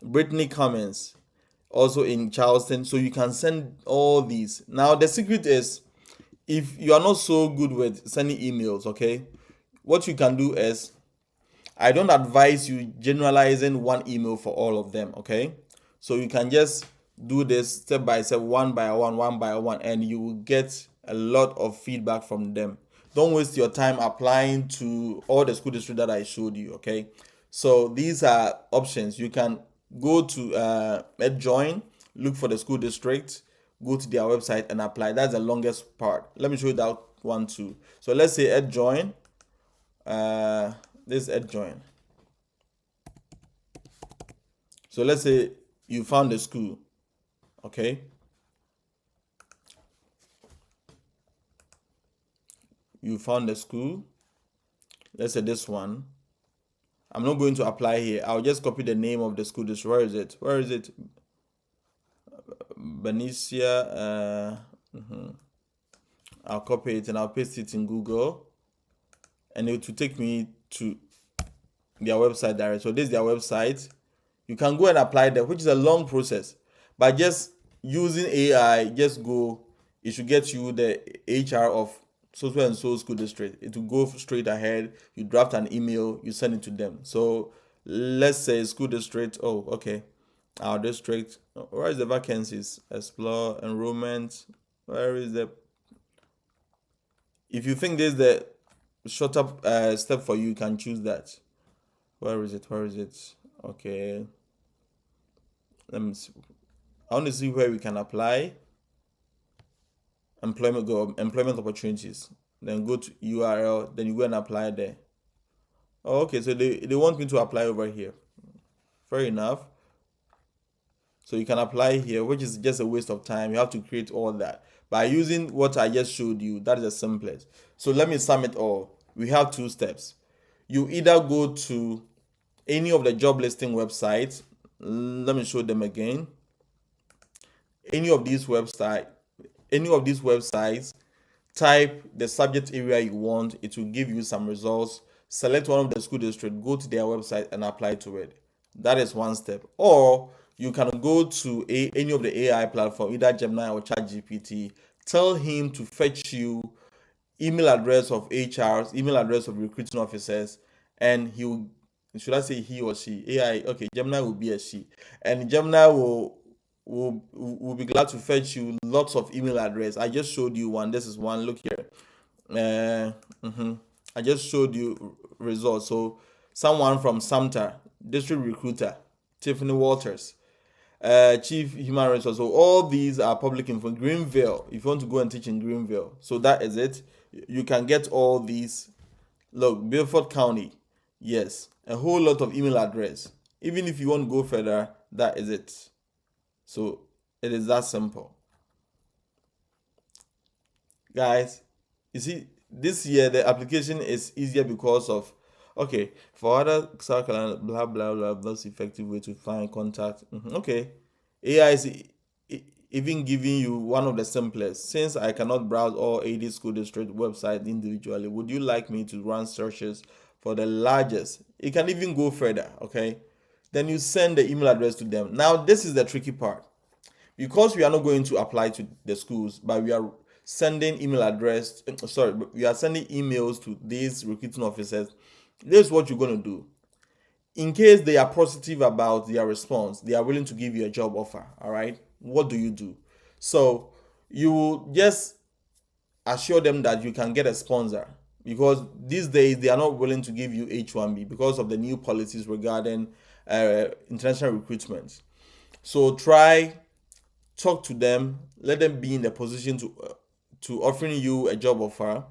Brittany Cummins, also in Charleston. So you can send all these. Now the secret is, if you are not so good with sending emails, what you can do is, I don't advise you generalizing one email for all of them. So you can just do this step by step, one by one, and you will get a lot of feedback from them. Don't waste your time applying to all the school districts that I showed you. So these are options. You can go to EdJoin, look for the school district, go to their website and apply. That's the longest part. Let me show you that one too. So let's say EdJoin. This EdJoin. So let's say you found a school. You found a school. Let's say this one. I'm not going to apply here. I'll just copy the name of the school district. Where is it? Benicia. I'll copy it and I'll paste it in Google, and it will take me to their website direct. So this is their website. You can go and apply there, which is a long process. But just using AI, it should get you the HR of so and so school district. It will go straight ahead. You draft an email, you send it to them. So let's say school district. Our district. Where is the vacancies? Explore enrollment. Where is the? If you think this is the shorter step for you, you can choose that. Where is it? Where is it? Okay, let me see. I want to see where we can apply employment opportunities. Then go to URL, then you go and apply there. Oh, okay, so they want me to apply over here. Fair enough. So you can apply here, which is just a waste of time. You have to create all that. By using what I just showed you, that is the simplest. So let me sum it all. We have two steps. You either go to any of the job listing websites. Let me show them again. Any of these websites, type the subject area you want. It will give you some results. Select one of the school district, go to their website and apply to it. That is one step. Or you can go to any of the AI platform, either Gemini or ChatGPT. Tell him to fetch you email address of HRs, email address of recruiting officers, and he will, should I say he or she? AI, okay, Gemini will be a she. And Gemini will be glad to fetch you lots of email address. I just showed you one. This is one. Look here. I just showed you results. So someone from Sumter, district recruiter, Tiffany Walters, chief human resource. So all these are public info. Greenville, if you want to go and teach in Greenville, so that is it. You can get all these. Look, Beaufort County, yes, a whole lot of email address. Even if you want to go further, that is it. So it is that simple, guys. You see, this year the application is easier because of, okay, for other South Carolina, blah blah blah, that's effective way to find contact. Okay, AI is even giving you one of the simplest. Since I cannot browse all 80 school district websites individually, would you like me to run searches for the largest? It can even go further. Okay, then you send the email address to them. Now this is the tricky part, because we are not going to apply to the schools, but we are sending email address, sorry, we are sending emails to these recruiting officers. This is what you're going to do. In case they are positive about their response, they are willing to give you a job offer. All right, what do? So you will just assure them that you can get a sponsor, because these days they are not willing to give you H-1B because of the new policies regarding international recruitment. So talk to them, let them be in the position to offering you a job offer,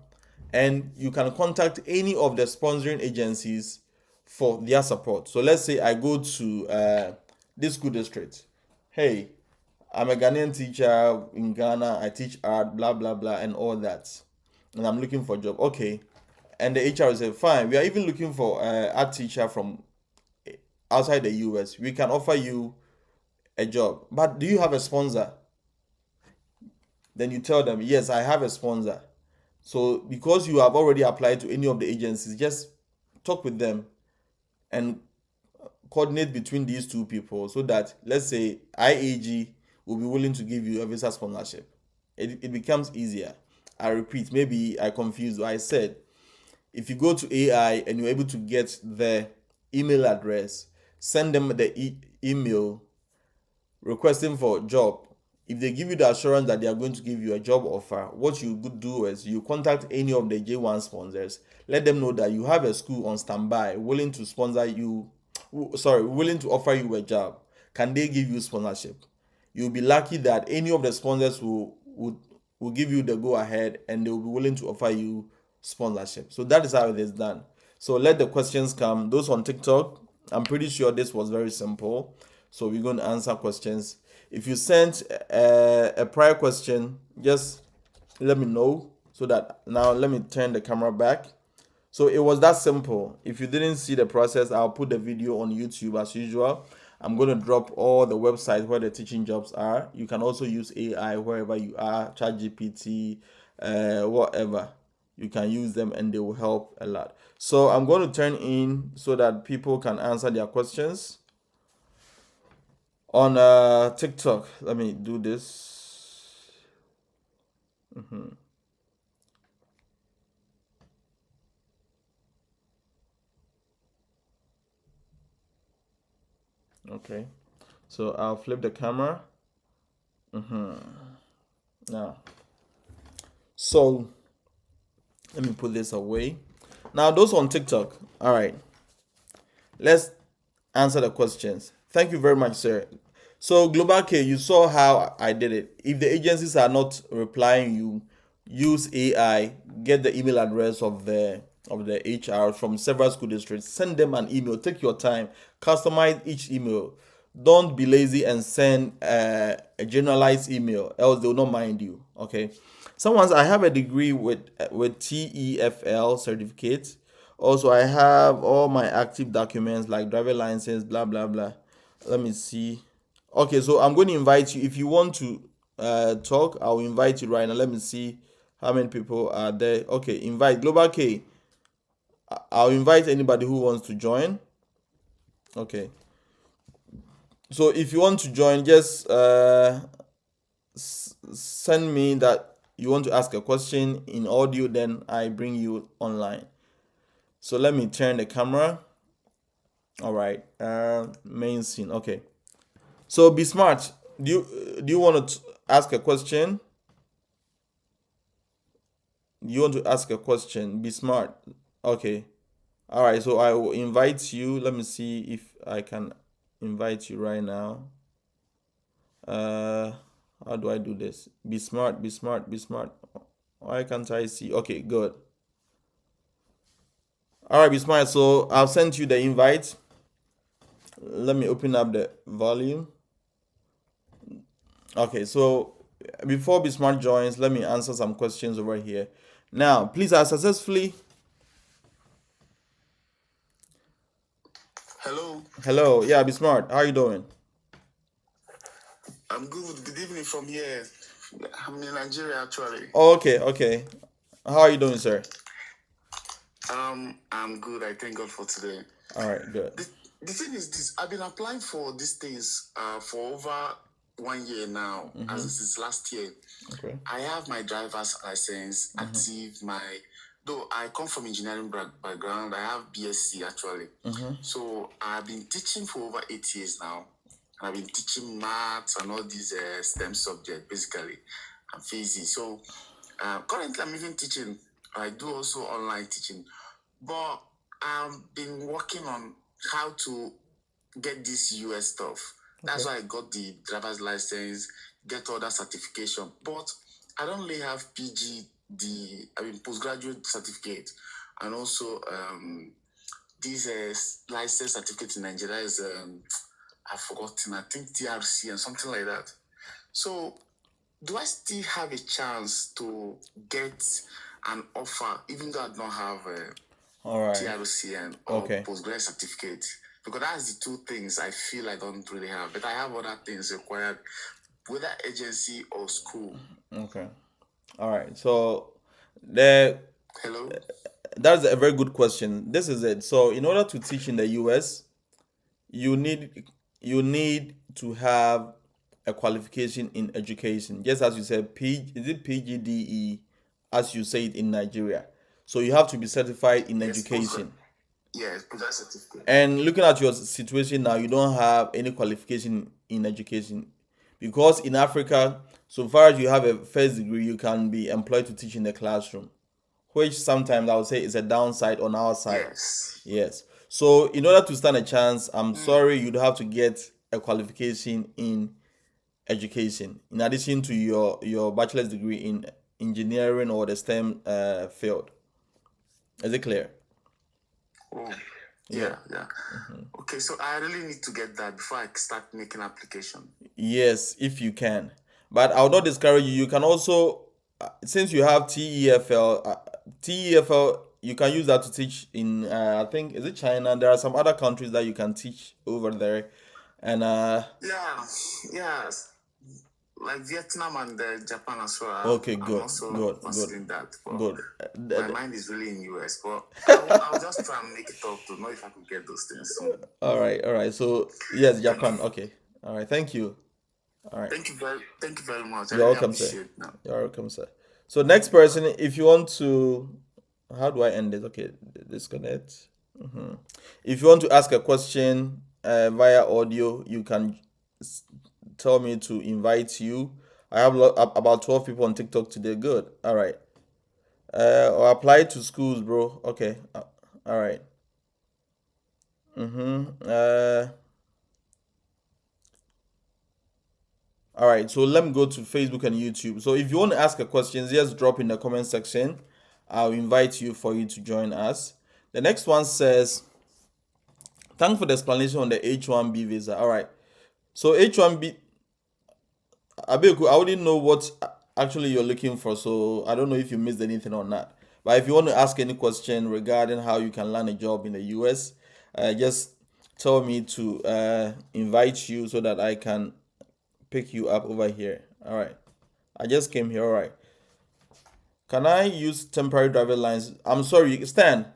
and you can contact any of the sponsoring agencies for their support. So let's say I go to this school district. Hey, I'm a Ghanaian teacher in Ghana. I teach art, blah blah blah, and all that, and I'm looking for a job. Okay, and the HR will say, fine. We are even looking for art teacher from outside the US. We can offer you a job, but do you have a sponsor? Then you tell them, yes, I have a sponsor. So because you have already applied to any of the agencies, just talk with them and coordinate between these two people, so that, let's say, IAG will be willing to give you a visa sponsorship. It becomes easier. I repeat, maybe I confused. I said, if you go to AI and you're able to get the email address, send them the email requesting for a job. If they give you the assurance that they are going to give you a job offer, what you could do is you contact any of the J1 sponsors, let them know that you have a school on standby willing to sponsor you, willing to offer you a job. Can they give you sponsorship? You'll be lucky that any of the sponsors will give you the go ahead, and they will be willing to offer you sponsorship. So that is how it is done. So let the questions come. Those on TikTok, I'm pretty sure this was very simple. So we're going to answer questions. If you sent a prior question, just let me know, so that now let me turn the camera back. So it was that simple. If you didn't see the process, I'll put the video on YouTube as usual. I'm going to drop all the websites where the teaching jobs are. You can also use AI wherever you are, ChatGPT, whatever. You can use them and they will help a lot. So I'm going to turn in so that people can answer their questions on TikTok. Let me do this. Okay, so I'll flip the camera. Now, so let me put this away. Now, those on TikTok, all right, let's answer the questions. Thank you very much, sir. So, Global K, you saw how I did it. If the agencies are not replying you, use AI, get the email address of the HR from several school districts, send them an email, take your time, customize each email. Don't be lazy and send a generalized email, else they will not mind you. Okay. Someone's I have a degree with TEFL certificate. Also, I have all my active documents like driver license, blah blah blah. Let me see. Okay, so I'm going to invite you. If you want to talk, I'll invite you right now. Let me see how many people are there. Okay, invite Global K. I'll invite anybody who wants to join. Okay, so if you want to join, just send me that you want to ask a question in audio, then I bring you online. So let me turn the camera. All right, main scene. Okay, so be smart. Do you want to ask a question? You want to ask a question? Be smart. Okay. All right. So I will invite you. Let me see if I can invite you right now. Uh, how do I do this? Be smart. Be smart. Be smart. Why can't I see? Okay. Good. All right. Be smart. So I've sent you the invite. Let me open up the volume. Okay. So before Be Smart joins, let me answer some questions over here. Now, please, I successfully. Hello, Hello. Yeah, Be Smart. How you doing? I'm good. Good evening from here. I'm in Nigeria actually. Oh, okay. Okay. How are you doing, sir? I'm good. I thank God for today. All right. Good. The thing is this: I've been applying for these things for over 1 year now, as since last year. Okay. I have my driver's license active. Though I come from engineering background, I have BSc actually. So I've been teaching for over 8 years now. I've been teaching maths and all these STEM subjects basically, and physics. So currently I'm even teaching. I do also online teaching, but I've been working on how to get this US stuff. That's why I got the driver's license, get all that certification. But I don't really have postgraduate certificate, and also this license certificate in Nigeria is I've forgotten. I think TRC and something like that. So, do I still have a chance to get an offer, even though I don't have a All right. TRC and or postgraduate certificate? Because that's the two things I feel I don't really have. But I have other things required, whether agency or school. Okay. All right. So the Hello? that's a very good question. This is it. So in order to teach in the US, you need to have a qualification in education. Just as you said, is it PGDE, as you say it in Nigeria. So you have to be certified in education. Yes, postgraduate certificate. And looking at your situation now, you don't have any qualification in education because in Africa, so far as you have a first degree, you can be employed to teach in the classroom, which sometimes I would say is a downside on our side. Yes. So in order to stand a chance, I'm sorry, you'd have to get a qualification in education in addition to your bachelor's degree in engineering or the STEM field. Is it clear? Oh, yeah. Okay, so I really need to get that before I start making application. Yes, if you can. But I will not discourage you. You can also, since you have TEFL, you can use that to teach in, I think, is it China? There are some other countries that you can teach over there. And yes, like Vietnam and Japan as well. Okay, good, I'm also good, considering that. But good. my mind is really in US, but I'll just try and make it up to know if I can get those things soon. All right. So yes, Japan. Okay. All right. Thank you. All right. Thank you very much. I You're really welcome, sir. appreciate it now. You're welcome, sir. So next person, if you want to, how do I end this? Okay, disconnect. If you want to ask a question via audio, you can tell me to invite you. I have about 12 people on TikTok today. Good. All right. Or apply to schools, bro. Okay. All right. Mm-hmm. All right. So let me go to Facebook and YouTube. So if you want to ask a question, just drop in the comment section. I'll invite you for you to join us. The next one says, "Thank for the explanation on the H1B visa." All right. So H1B, Abeku, I wouldn't know what actually you're looking for, so I don't know if you missed anything or not. But if you want to ask any question regarding how you can land a job in the US, just tell me to invite you so that I can pick you up over here. All right. I just came here. All right. Can I use temporary driver lines? I'm sorry, Stan.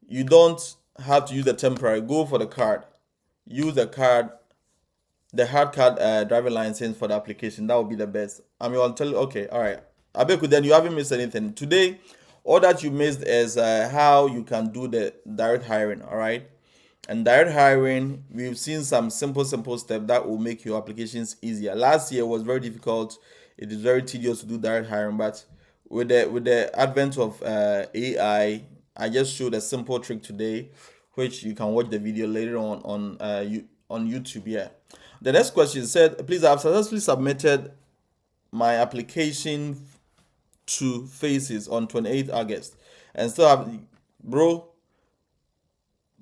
You don't have to use the temporary. Go for the card. Use the card, the hard card driver license for the application. That would be the best. I mean, I'll tell you. Okay, all right. Abeku, then you haven't missed anything today. All that you missed is how you can do the direct hiring. All right, and direct hiring, we've seen some simple steps that will make your applications easier. Last year was very difficult. It is very tedious to do direct hiring, but with the advent of I just showed a simple trick today, which you can watch the video later on YouTube. Yeah. The next question said, "Please, I've successfully submitted my application to Faces on 28th August, and still have, bro.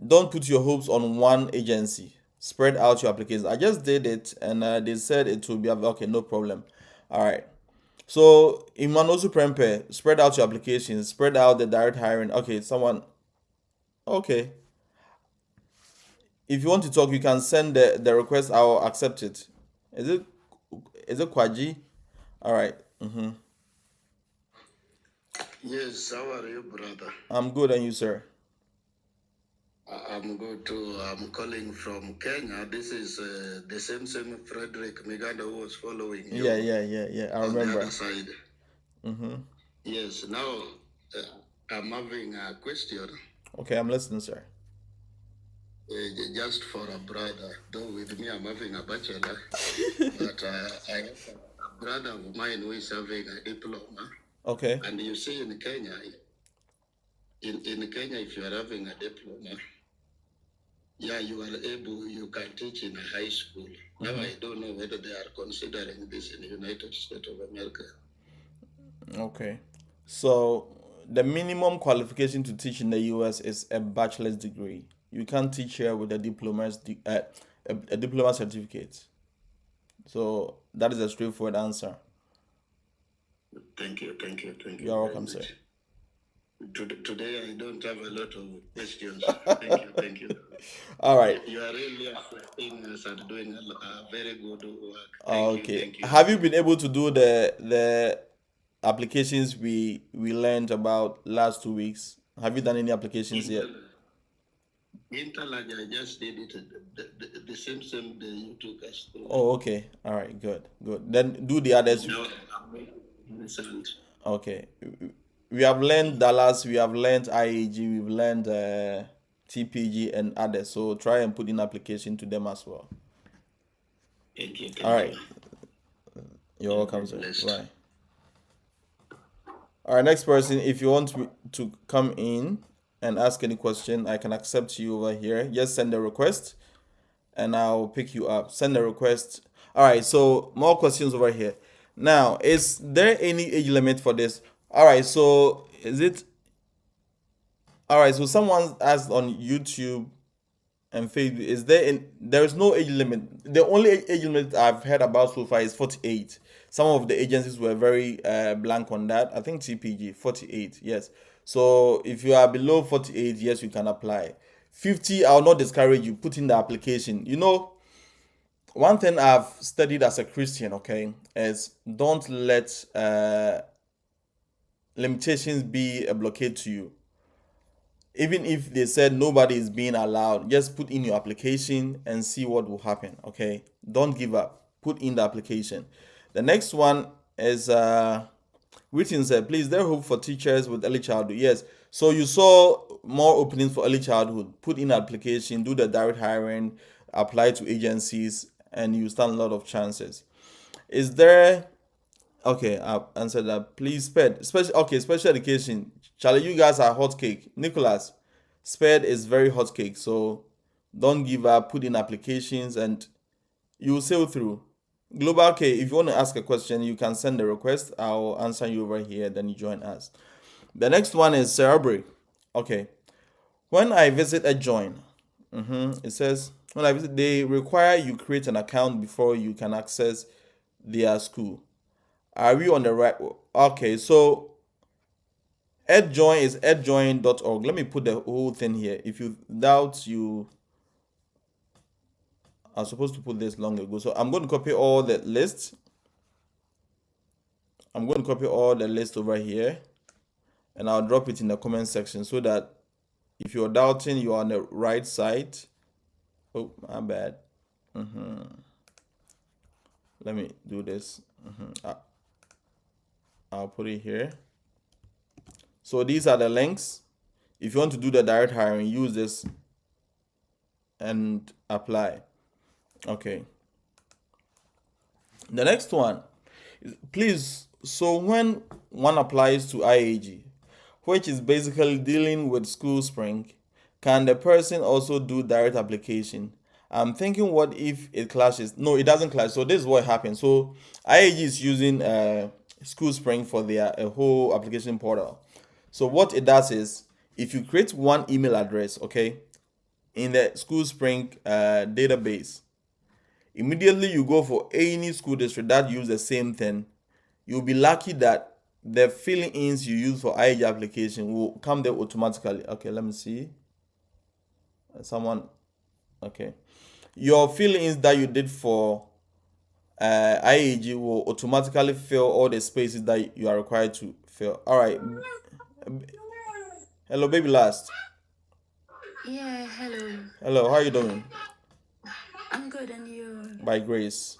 Don't put your hopes on one agency. Spread out your applications. I just did it, and they said it will be okay. No problem. All right. So Imanosu Prempe, spread out your applications. Spread out the direct hiring. Okay, someone. Okay. If you want to talk, you can send the request. I'll accept it. Is it Kwaji? All right. Yes, how are you, brother? I'm good, and you, sir? I'm good too. I'm calling from Kenya. This is the same Frederick Miganda who was following you Yeah. I on the remember. other side. Yes, now I'm having a question Okay, I'm listening, sir. just for a brother. Though with me, I'm having a bachelor, but I have a brother of mine who is having a diploma. Okay. And you see in Kenya, in Kenya, if you are having a diploma, yeah, you can teach in a high school. Now, I don't know whether they are considering this in the United States of America. Okay. So the minimum qualification to teach in the US is a bachelor's degree. You can't teach here with a a diploma certificate. So that is a straightforward answer. Thank you. You're welcome, sir. Today, I don't have a lot of questions. Thank you. All right. You are really assisting us and doing a very good work. Okay. Thank you. Have you been able to do the applications we learned about last 2 weeks? Have you done any applications yet? Interlag, I just did it the same day you took us through. Oh, okay. All right. Good. Then do the others. No, result. Okay. We have learned Dallas. We have learned IAG. We've learned TPG and others. So try and put in application to them as well. Thank you. All right. You're welcome, sir. Blessed. Bye. All right, next person. If you want me to come in and ask any question, I can accept you over here. Just send a request and I'll pick you up. Send a request. All right, so more questions over here. Now, is there any age limit for this? All right, so so someone asked on YouTube and Facebook, there is no age limit. The only age limit I've heard about so far is 48. Some of the agencies were very blank on that. I think TPG 48, yes. So if you are below 48, yes, you can apply. 50, I'll not discourage you. Put in the application. One thing I've studied as a Christian, okay, is don't let limitations be a blockade to you. Even if they said nobody is being allowed, just put in your application and see what will happen. Okay, don't give up. Put in the application. The next one is Written said, please, there hope for teachers with early childhood. Yes. So you saw more openings for early childhood. Put in application, do the direct hiring, apply to agencies, and you stand a lot of chances. Is there Okay, I've answered that. Please, SPED. Special education. Charlie, you guys are hot cake. Nicholas, SPED is very hot cake. So don't give up. Put in applications and you will sail through. Global K, if you want to ask a question, you can send the request. I'll answer you over here. Then you join us. The next one is Cerebri. Okay. When I visit a join, it says when I visit, they require you create an account before you can access their school. Are we on the right? Okay, so edjoin is edjoin.org. Let me put the whole thing here. If you doubt, you are supposed to put this long ago. So I'm going to copy all the lists. I'm going to copy all the list over here, and I'll drop it in the comment section so that if you're doubting, you are on the right side. Oh, my bad. Let me do this. I'll put it here. So these are the links. If you want to do the direct hiring, use this and apply. Okay. The next one, please. So when one applies to IAG, which is basically dealing with School Spring, can the person also do direct application? I'm thinking, what if it clashes? No, it doesn't clash. So this is what happens. So IAG is using School Spring for their whole application portal. So what it does is, if you create one email address, okay, in the School Spring database, immediately you go for any school district that use the same thing, you'll be lucky that the filling ins you use for IAG application will come there automatically. Okay, let me see. Someone, okay. Your fill ins that you did for IAG will automatically fill all the spaces that you are required to fill. All right. Hello, baby last. Yeah, hello. Hello, how are you doing? I'm good, and you? By grace.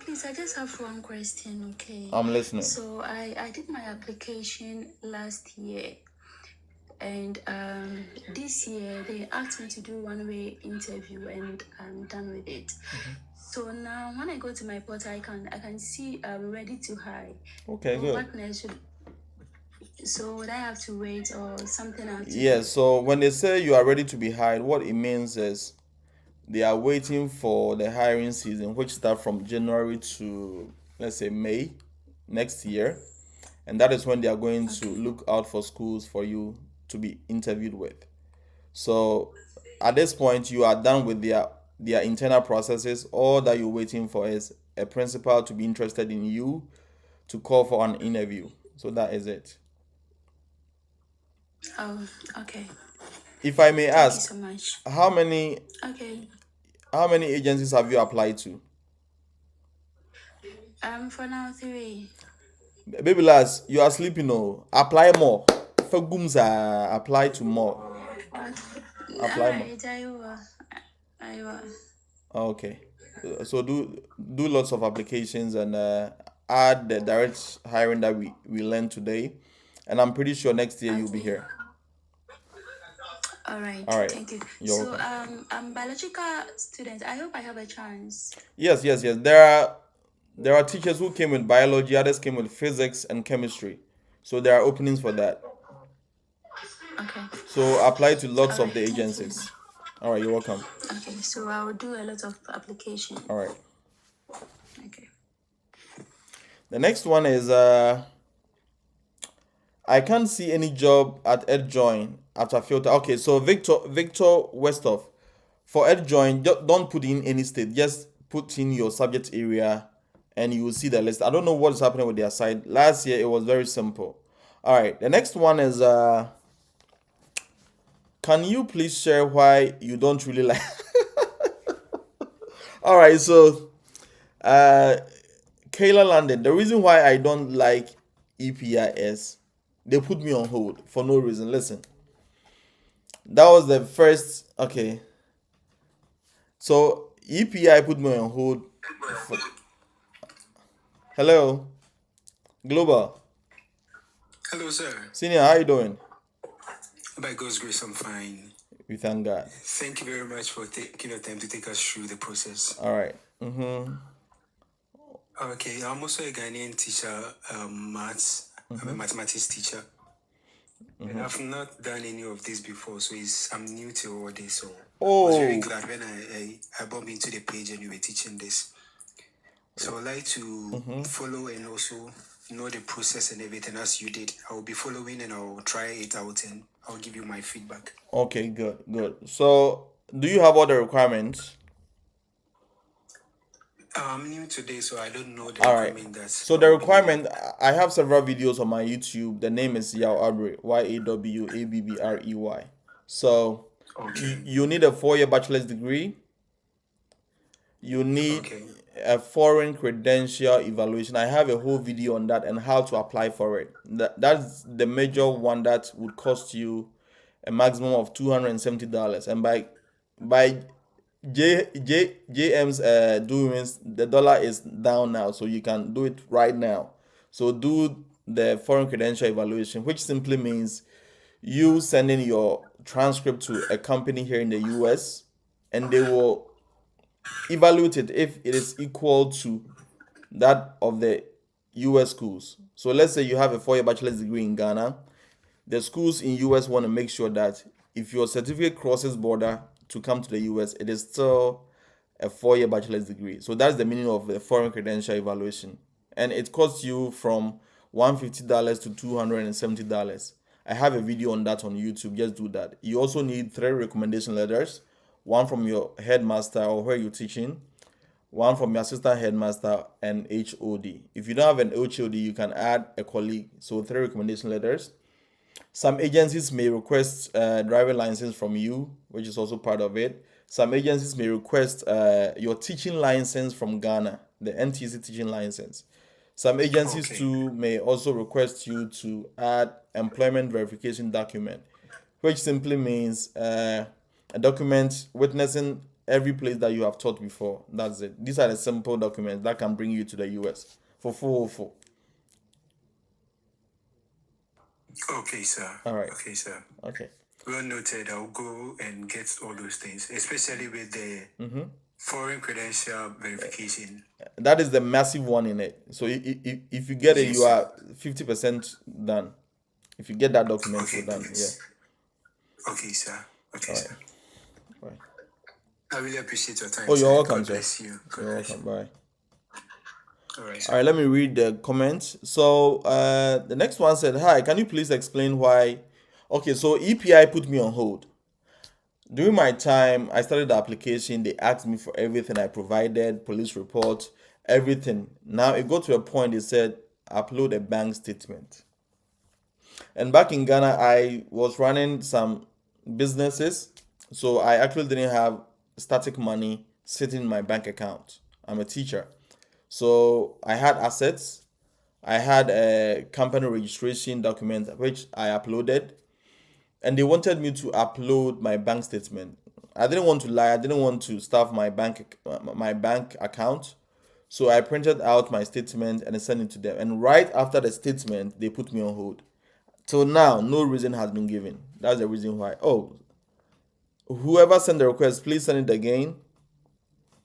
Please, I just have one question, okay? I'm listening. So I did my application last year, and this year they asked me to do one-way interview, and I'm done with it. So now when I go to my portal, I can see ready to hire. Okay, So good. what next so would I have to wait or something else? Yes, so when they say you are ready to be hired, what it means is they are waiting for the hiring season, which starts from January to, let's say, May next year. And that is when they are going to look out for schools for you to be interviewed with. So at this point, you are done with their internal processes. All that you're waiting for is a principal to be interested in you to call for an interview. So that is it. Oh, okay. If I may Thank you ask, so much. how many Okay. agencies have you applied to? For now, 3. Baby lads, you are sleeping. Oh, apply more. For Gumza, apply to more. Apply more. Alright, I will. Okay. So do lots of applications and add the direct hiring that we learned today, and I'm pretty sure next year you'll be here. All right. Thank you. You're So welcome. I'm biological student. I hope I have a chance. Yes. There are teachers who came with biology, others came with physics and chemistry. So there are openings for that. Okay. So apply to lots of Alright, the thank you. agencies. All right, you're welcome. Okay, so I will do a lot of application. All right. Okay. The next one is I can't see any job at EdJoin after filter. Okay, so Victor Westhoff, for EdJoin, don't put in any state. Just put in your subject area, and you will see the list. I don't know what is happening with their site. Last year it was very simple. All right, the next one is can you please share why you don't really like? All right, so Kayla London, the reason why I don't like EPI is they put me on hold for no reason. Listen, that was the first. Okay, so EPI put me on hold. Hello, Global. Hello, sir. Senior, how you doing? By God's grace, I'm fine. We thank God. Thank you very much for taking the time to take us through the process. All right. Okay, I'm also a Ghanaian teacher, maths. I'm a mathematics teacher. And I've not done any of this before, so I'm new to all this. So I was very Oh, glad when I bumped into the page and you were teaching this. So I'd like to follow and also know the process and everything as you did. I will be following and I'll try it out and I'll give you my feedback. okay, good, good. So, do you have all the requirements? I'm new today, so I don't know the All right. requirement that So the I'll be needing. requirement, I have several videos on my YouTube. The name is Yao Abrey, Yawabrey. So Okay. you need a 4-year bachelor's degree. You need Okay. a foreign credential evaluation. I have a whole video on that and how to apply for it. That's the major one that would cost you a maximum of $270. And by JM's doings, the dollar is down now, so you can do it right now. So do the foreign credential evaluation, which simply means you sending your transcript to a company here in the US, and they will evaluate it if it is equal to that of the US schools. So let's say you have a 4-year bachelor's degree in Ghana. The schools in US want to make sure that if your certificate crosses border to come to the US, it is still a 4-year bachelor's degree. So that's the meaning of the foreign credential evaluation. And it costs you from $150 to $270. I have a video on that on YouTube. Just do that. You also need 3 recommendation letters, one from your headmaster or where you're teaching, one from your assistant headmaster, and HOD. If you don't have an HOD, you can add a colleague. So 3 recommendation letters. Some agencies may request driving license from you, which is also part of it. Some agencies may request your teaching license from Ghana, the NTC teaching license. Some agencies Okay. too may also request you to add employment verification document, which simply means a document witnessing every place that you have taught before. That's it. These are the simple documents that can bring you to the US for 404. Okay, sir. All right. Okay, sir. Okay. Well noted. I'll go and get all those things, especially with the foreign credential verification. That is the massive one in it. So if you get it, Yes, you sir. are 50% done. If you get that document, Okay, you're done. please. Okay, sir. Okay, All right. sir. Bye. I really appreciate your time, Oh, sir. you're welcome, God sir. bless you. God You're bless you. welcome. Bye. All right, All sir. right, let me read the comments. So the next one said, "Hi, can you please explain why?" Okay, so EPI put me on hold. During my time, I started the application. They asked me for everything I provided, police report, everything. Now it got to a point. They said upload a bank statement. And back in Ghana, I was running some businesses, so I actually didn't have static money sitting in my bank account. I'm a teacher, so I had assets. I had a company registration document which I uploaded, and they wanted me to upload my bank statement. I didn't want to lie. I didn't want to stuff my bank account. So I printed out my statement and I sent it to them. And right after the statement, they put me on hold. Till now, no reason has been given. That's the reason why. Oh, whoever sent the request, please send it again.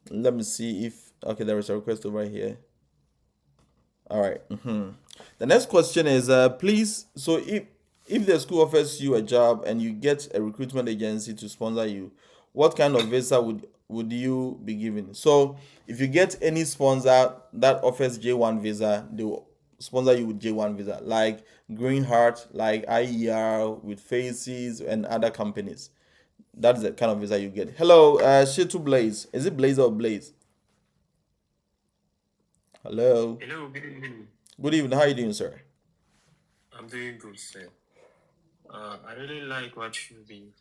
Let me see if okay, there is a request over here. All right. The next question is, please. So if the school offers you a job and you get a recruitment agency to sponsor you, what kind of visa would you be given? So if you get any sponsor that offers J1 visa, they will sponsor you with J1 visa, like Green Heart, like IER, with Faces and other companies. That's the kind of visa you get. Hello, Shitu Blaze. Is it Blaze or Blaze? Hello. Hello, good evening. Good evening. How are you doing, sir? I'm doing good, sir. I really like what you've been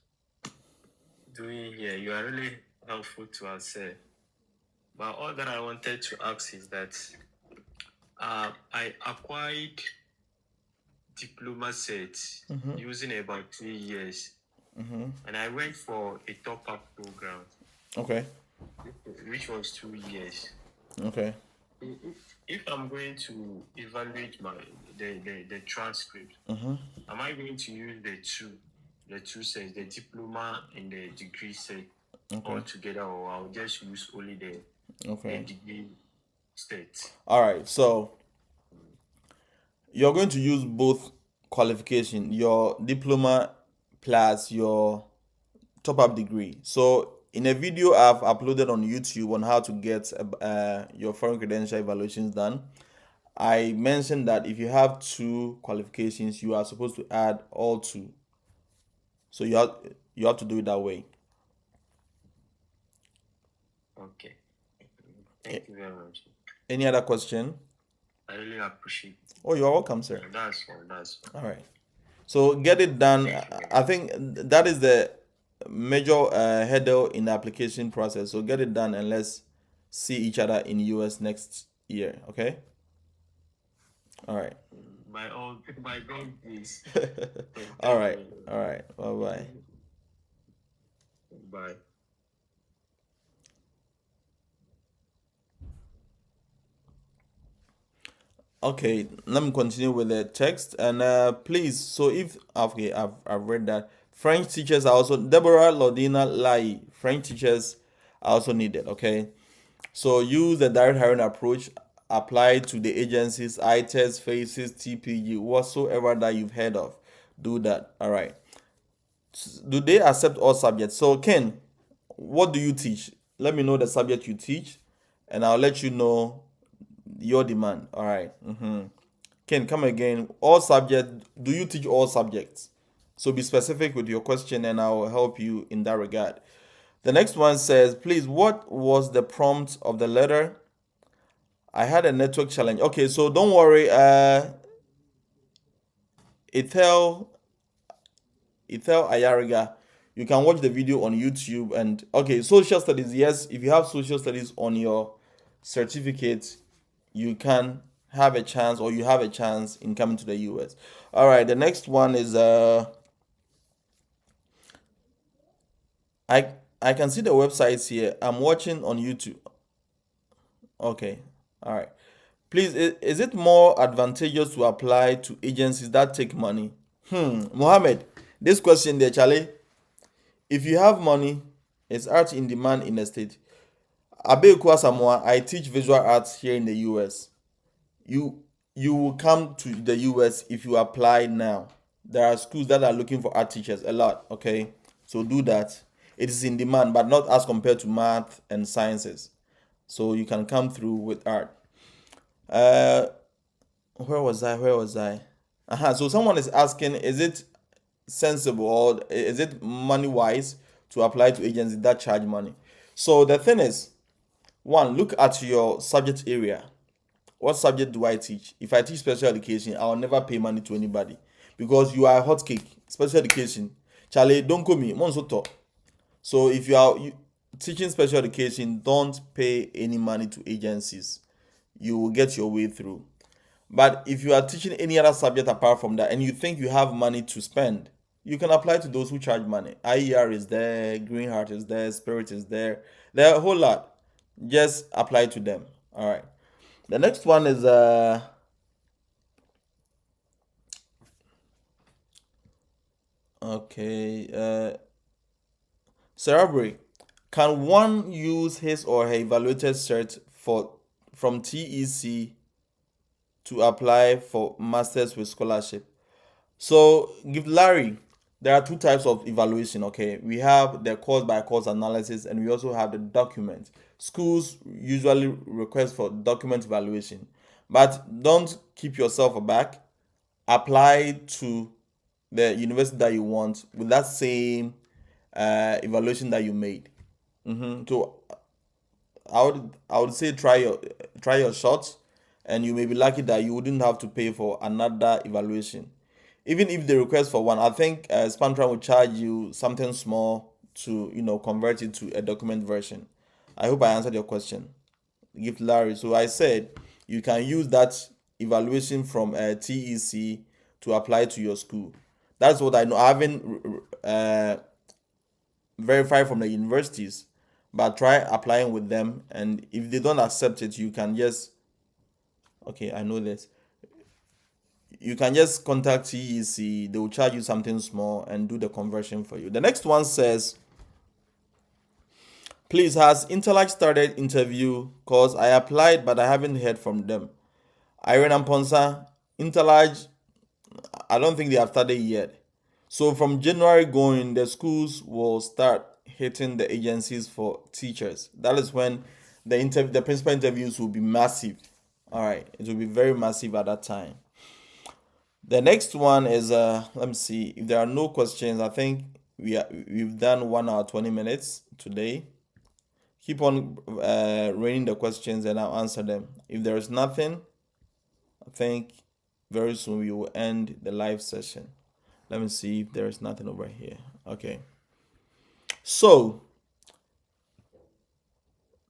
doing here. You are really helpful to us, sir. But all that I wanted to ask is that I acquired diploma set using about 3 years, and I went for a top-up program, Okay. which was 2 years. Okay. If I'm going to evaluate the transcript, am I going to use the two sets, the diploma and the degree set all together, or I'll just use only the Okay. degree State. All right, so you're going to use both qualification, your diploma plus your top-up degree. So in a video I've uploaded on YouTube on how to get your foreign credential evaluations done, I mentioned that if you have two qualifications, you are supposed to add all two. So you have to do it that way. Okay. Thank you very much. Any other question? I really appreciate it. Oh, you're welcome, sir. That's all. All right. So get it done. I think that is the major hurdle in the application process. So get it done and let's see each other in US next year. Okay. All right. By God, please. All right. All right. Bye bye. Bye. Okay, let me continue with the text and please. So if okay, I've read that French teachers are also Deborah Lodina Lai. French teachers are also needed. Okay, so use the direct hiring approach. Apply to the agencies, ITES, FACES, TPG, whatsoever that you've heard of. Do that. All right. Do they accept all subjects? So Ken, what do you teach? Let me know the subject you teach, and I'll let you know your demand. All right. Ken, come again. All subjects. Do you teach all subjects? So be specific with your question, and I'll help you in that regard. The next one says, please, what was the prompt of the letter? I had a network challenge. Okay, so don't worry. Ethel Ayariga, you can watch the video on YouTube. And okay, social studies. Yes, if you have social studies on your certificate, you can have a chance, or you have a chance in coming to the US. All right, the next one is I can see the websites here. I'm watching on YouTube. Okay. All right. Please, is it more advantageous to apply to agencies that take money? Mohammed, this question there, Charlie. If you have money, it's art in demand in the state. Abeku Samoa, I teach visual arts here in the US. You will come to the US if you apply now. There are schools that are looking for art teachers a lot. Okay, so do that. It is in demand, but not as compared to math and sciences. So you can come through with art. Where was I? So someone is asking, is it sensible or is it money wise to apply to agencies that charge money? So the thing is, one, look at your subject area. What subject do I teach? If I teach special education, I'll never pay money to anybody because you are a hot cake. Special education, Charlie, don't call me Monsoto. So if you are teaching special education, don't pay any money to agencies. You will get your way through. But if you are teaching any other subject apart from that and you think you have money to spend, you can apply to those who charge money. IER is there, Green Heart is there, Spirit is there. There are a whole lot. Just apply to them. All right. The next one is okay. Cerebri, can one use his or her evaluated cert from TEC to apply for masters with scholarship? So give Larry, there are two types of evaluation. Okay, we have the course by course analysis, and we also have the document. Schools usually request for document evaluation, but don't keep yourself aback. Apply to the university that you want with that same evaluation that you made. So I would say try your shots, and you may be lucky that you wouldn't have to pay for another evaluation. Even if they request for one, I think Spantran will charge you something small to convert it to a document version. I hope I answered your question, Gift Larry. So I said you can use that evaluation from TEC to apply to your school. That's what I know. I haven't verified from the universities, but try applying with them, and if they don't accept it, you can just I know this. You can just contact TEC. They will charge you something small and do the conversion for you. The next one says, Please, has Interlag started interview? Cause I applied, but I haven't heard from them. Irene Amponsa, Interlag, I don't think they have started yet. So from January going, the schools will start hitting the agencies for teachers. That is when the principal interviews will be massive. All right, it will be very massive at that time. The next one is let me see if there are no questions. I think we've done 1 hour 20 minutes today. Keep on raining the questions and I'll answer them. If there is nothing, I think very soon we will end the live session. Let me see if there is nothing over here. Okay. So,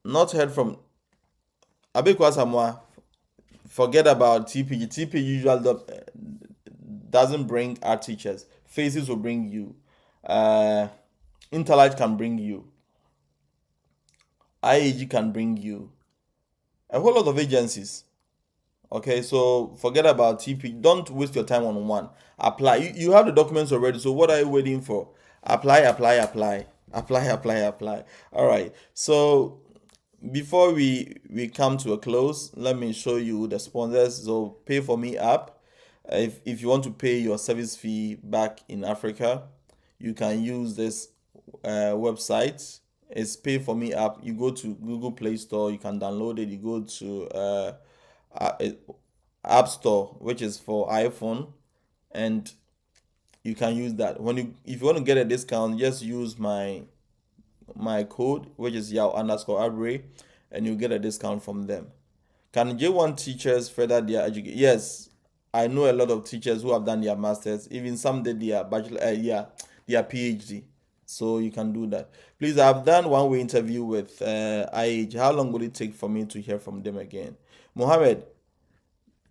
not heard from Abekwa Samoa. Forget about TPG. TPG usually doesn't bring our teachers. Faces will bring you. Interlight can bring you. IAG can bring you. A whole lot of agencies. Okay, so forget about TP. Don't waste your time on one. Apply. You have the documents already, so what are you waiting for? Apply, apply, apply. Apply, apply, apply. All right. So before we come to a close, let me show you the sponsors. So Pay for Me app. If you want to pay your service fee back in Africa, you can use this website. It's Pay for Me app. You go to Google Play Store, you can download it. You go to App Store, which is for iPhone, and you can use that. If you want to get a discount, just use my code, which is Yao_Abre, and you get a discount from them. Can J1 teachers further their education? Yes, I know a lot of teachers who have done their masters, even some did their bachelor, their PhD. So you can do that. Please, I've done one-way interview with IH. How long will it take for me to hear from them again? Mohammed,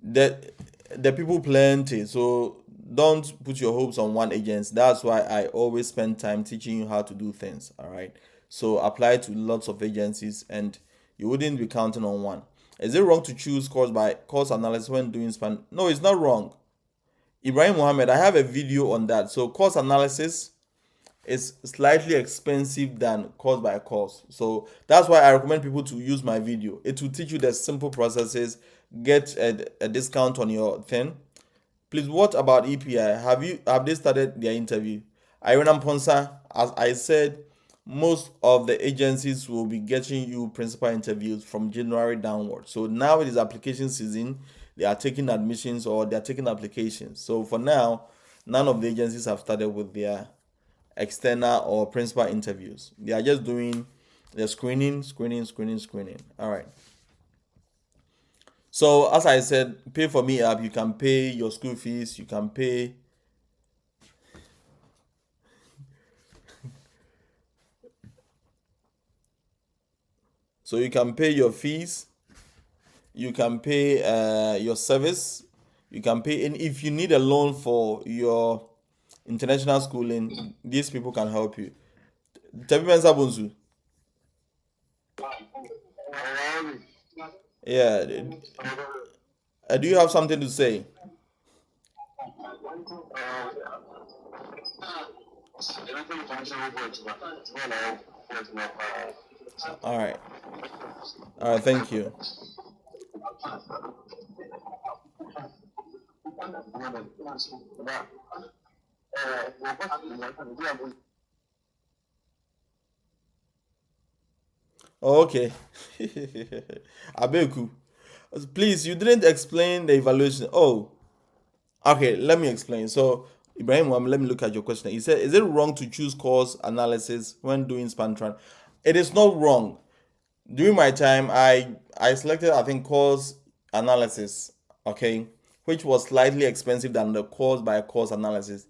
the people plenty, so don't put your hopes on one agency. That's why I always spend time teaching you how to do things. All right. So apply to lots of agencies, and you wouldn't be counting on one. Is it wrong to choose course by course analysis when doing span? No, it's not wrong. Ibrahim Mohammed, I have a video on that. So course analysis is slightly expensive than course by course. So that's why I recommend people to use my video. It will teach you the simple processes, get a discount on your thing. Please, what about EPI? Have they started their interview? Irene Amponsa, as I said, most of the agencies will be getting you principal interviews from January downward. So now it is application season. They are taking admissions or they are taking applications. So for now, none of the agencies have started with their external or principal interviews. They are just doing the screening. All right. So as I said, Pay for Me app, you can pay your school fees, you can pay so you can pay your fees, you can pay your service, you can pay, and if you need a loan for your international schooling, these people can help you. Yeah. Do you have something to say? All right. Thank you. Okay. Abeku, please, you didn't explain the evaluation. Oh, okay, let me explain. So, Ibrahim, let me look at your question. He said, is it wrong to choose course analysis when doing Spantran? It is not wrong. During my time, I selected, I think, course analysis, okay, which was slightly expensive than the course by course analysis.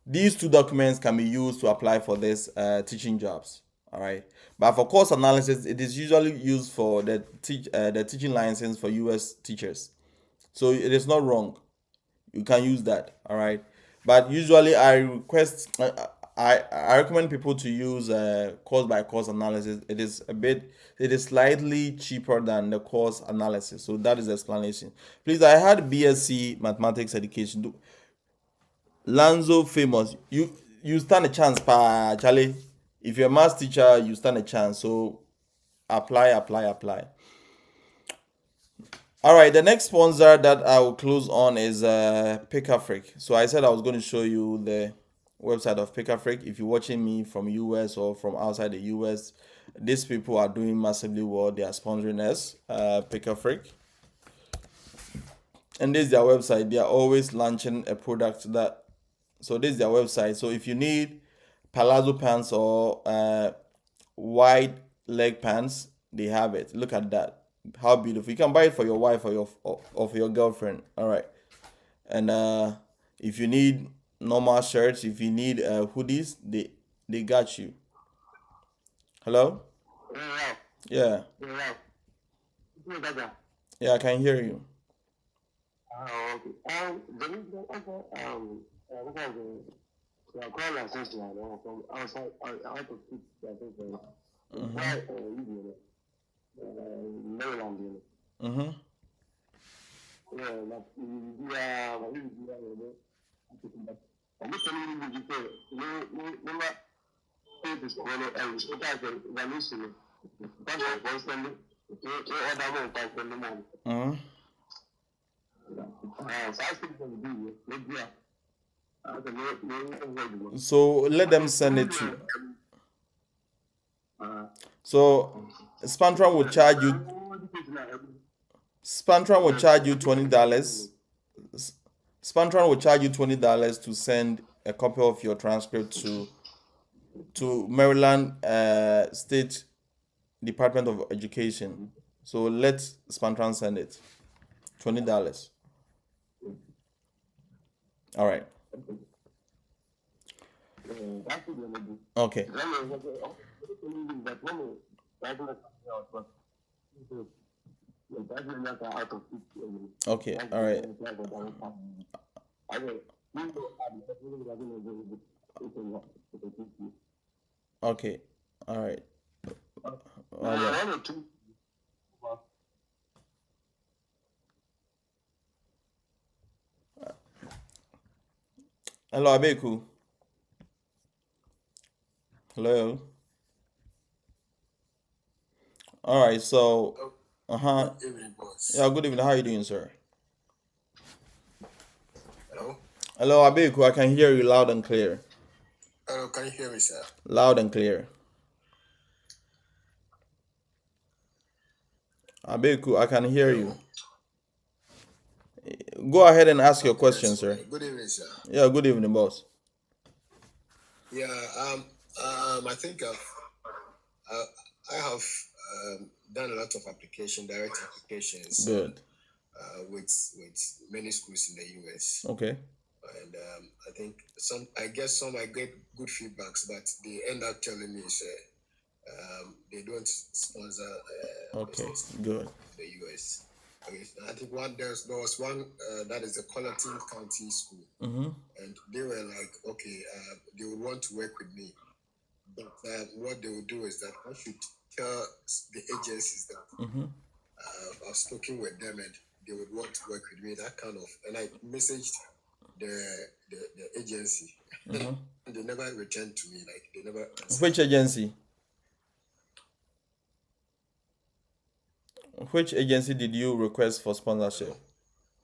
These two documents can be used to apply for this teaching jobs. All right, but for course analysis, it is usually used for the teaching license for US teachers. So it is not wrong. You can use that. All right, but usually I recommend people to use course by course analysis. It is slightly cheaper than the course analysis. So that is the explanation. Please, I had BSc mathematics education. Lanzo Famous, you stand a chance, pa Charlie. If you're a math teacher, you stand a chance. So apply. All right, the next sponsor that I will close on is Pickafric. So I said I was going to show you the website of Pickafric. If you're watching me from US or from outside the US, these people are doing massively well. They are sponsoring us, Pickafric. And this is their website. They are always launching a product that. So this is their website. So if you need palazzo pants or wide leg pants, they have it. Look at that. How beautiful. You can buy it for your wife or for your girlfriend. All right. And if you need normal shirts, if you need hoodies, they got you. Hello? Yeah. Yeah, I can hear you. Mm-hmm. Mm-hmm. So let them send it to. So Spantron will charge you. Spantron will charge you $20. Spantron will charge you $20 to send a copy of your transcript to Maryland State Department of Education. So let Spantron send it. $20. All right. Okay. Okay. All right. Okay. All right. Hello, Abeku. Hello. All right. So, Good evening, boss. yeah. Good evening. How are you doing, sir? Hello? Hello, Abeku. I can hear you loud and clear. Hello, can you hear me, sir? Loud and clear. Abeku, I can hear you. Go ahead and ask your question, sir. Good evening, sir. Yeah. Good evening, boss. Yeah, I think I have done a lot of direct applications Good. with many schools in the US. Okay. And I think I get good feedbacks, but they end up telling me they don't sponsor Okay. business Good. in the US. Okay, I think there was one that is the Colleton County School, Mm-hmm. and they were like, okay, they would want to work with me, but what they would do is that I should tell the agencies that Mm-hmm. I've spoken with them and they would want to work with me, that kind of, and I messaged the agency. Mm-hmm. And they never returned to me, like they never answered. Which agency? Which agency did you request for sponsorship?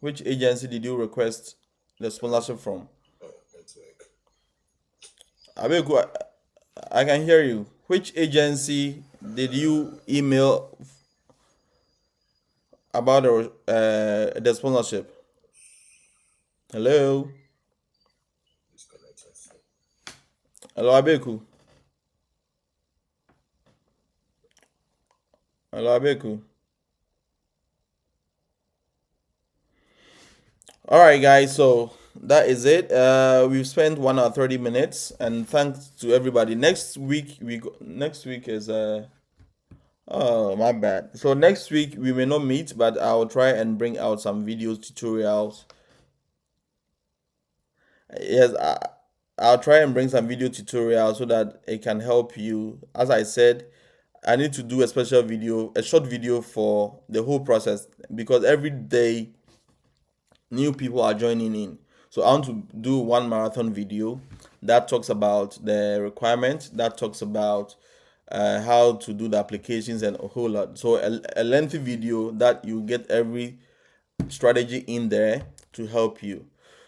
Which agency did you request the sponsorship from? Oh, that's like, Abeku, I can hear you. Which agency did you email about the sponsorship? Hello? Hello, Abeku? Hello, Abeku? All right, guys. So that is it. We've spent 1 hour 30 minutes, and thanks to everybody. Next week is oh, my bad. So next week we may not meet, but I'll try and bring out some videos, tutorials. Yes, I'll try and bring some video tutorials so that it can help you. As I said, I need to do a special video, a short video for the whole process, because every day new people are joining in. So I want to do one marathon video that talks about the requirements, that talks about how to do the applications and a whole lot. So a lengthy video that you get every strategy in there to help you.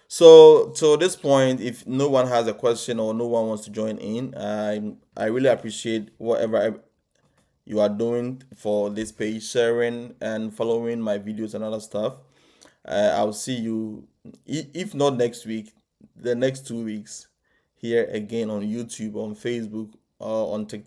So at this point, if no one has a question or no one wants to join in, I really appreciate whatever you are doing for this page, sharing and following my videos and other stuff. I'll see you, if not next week, the next 2 weeks here again on YouTube, on Facebook, or on TikTok.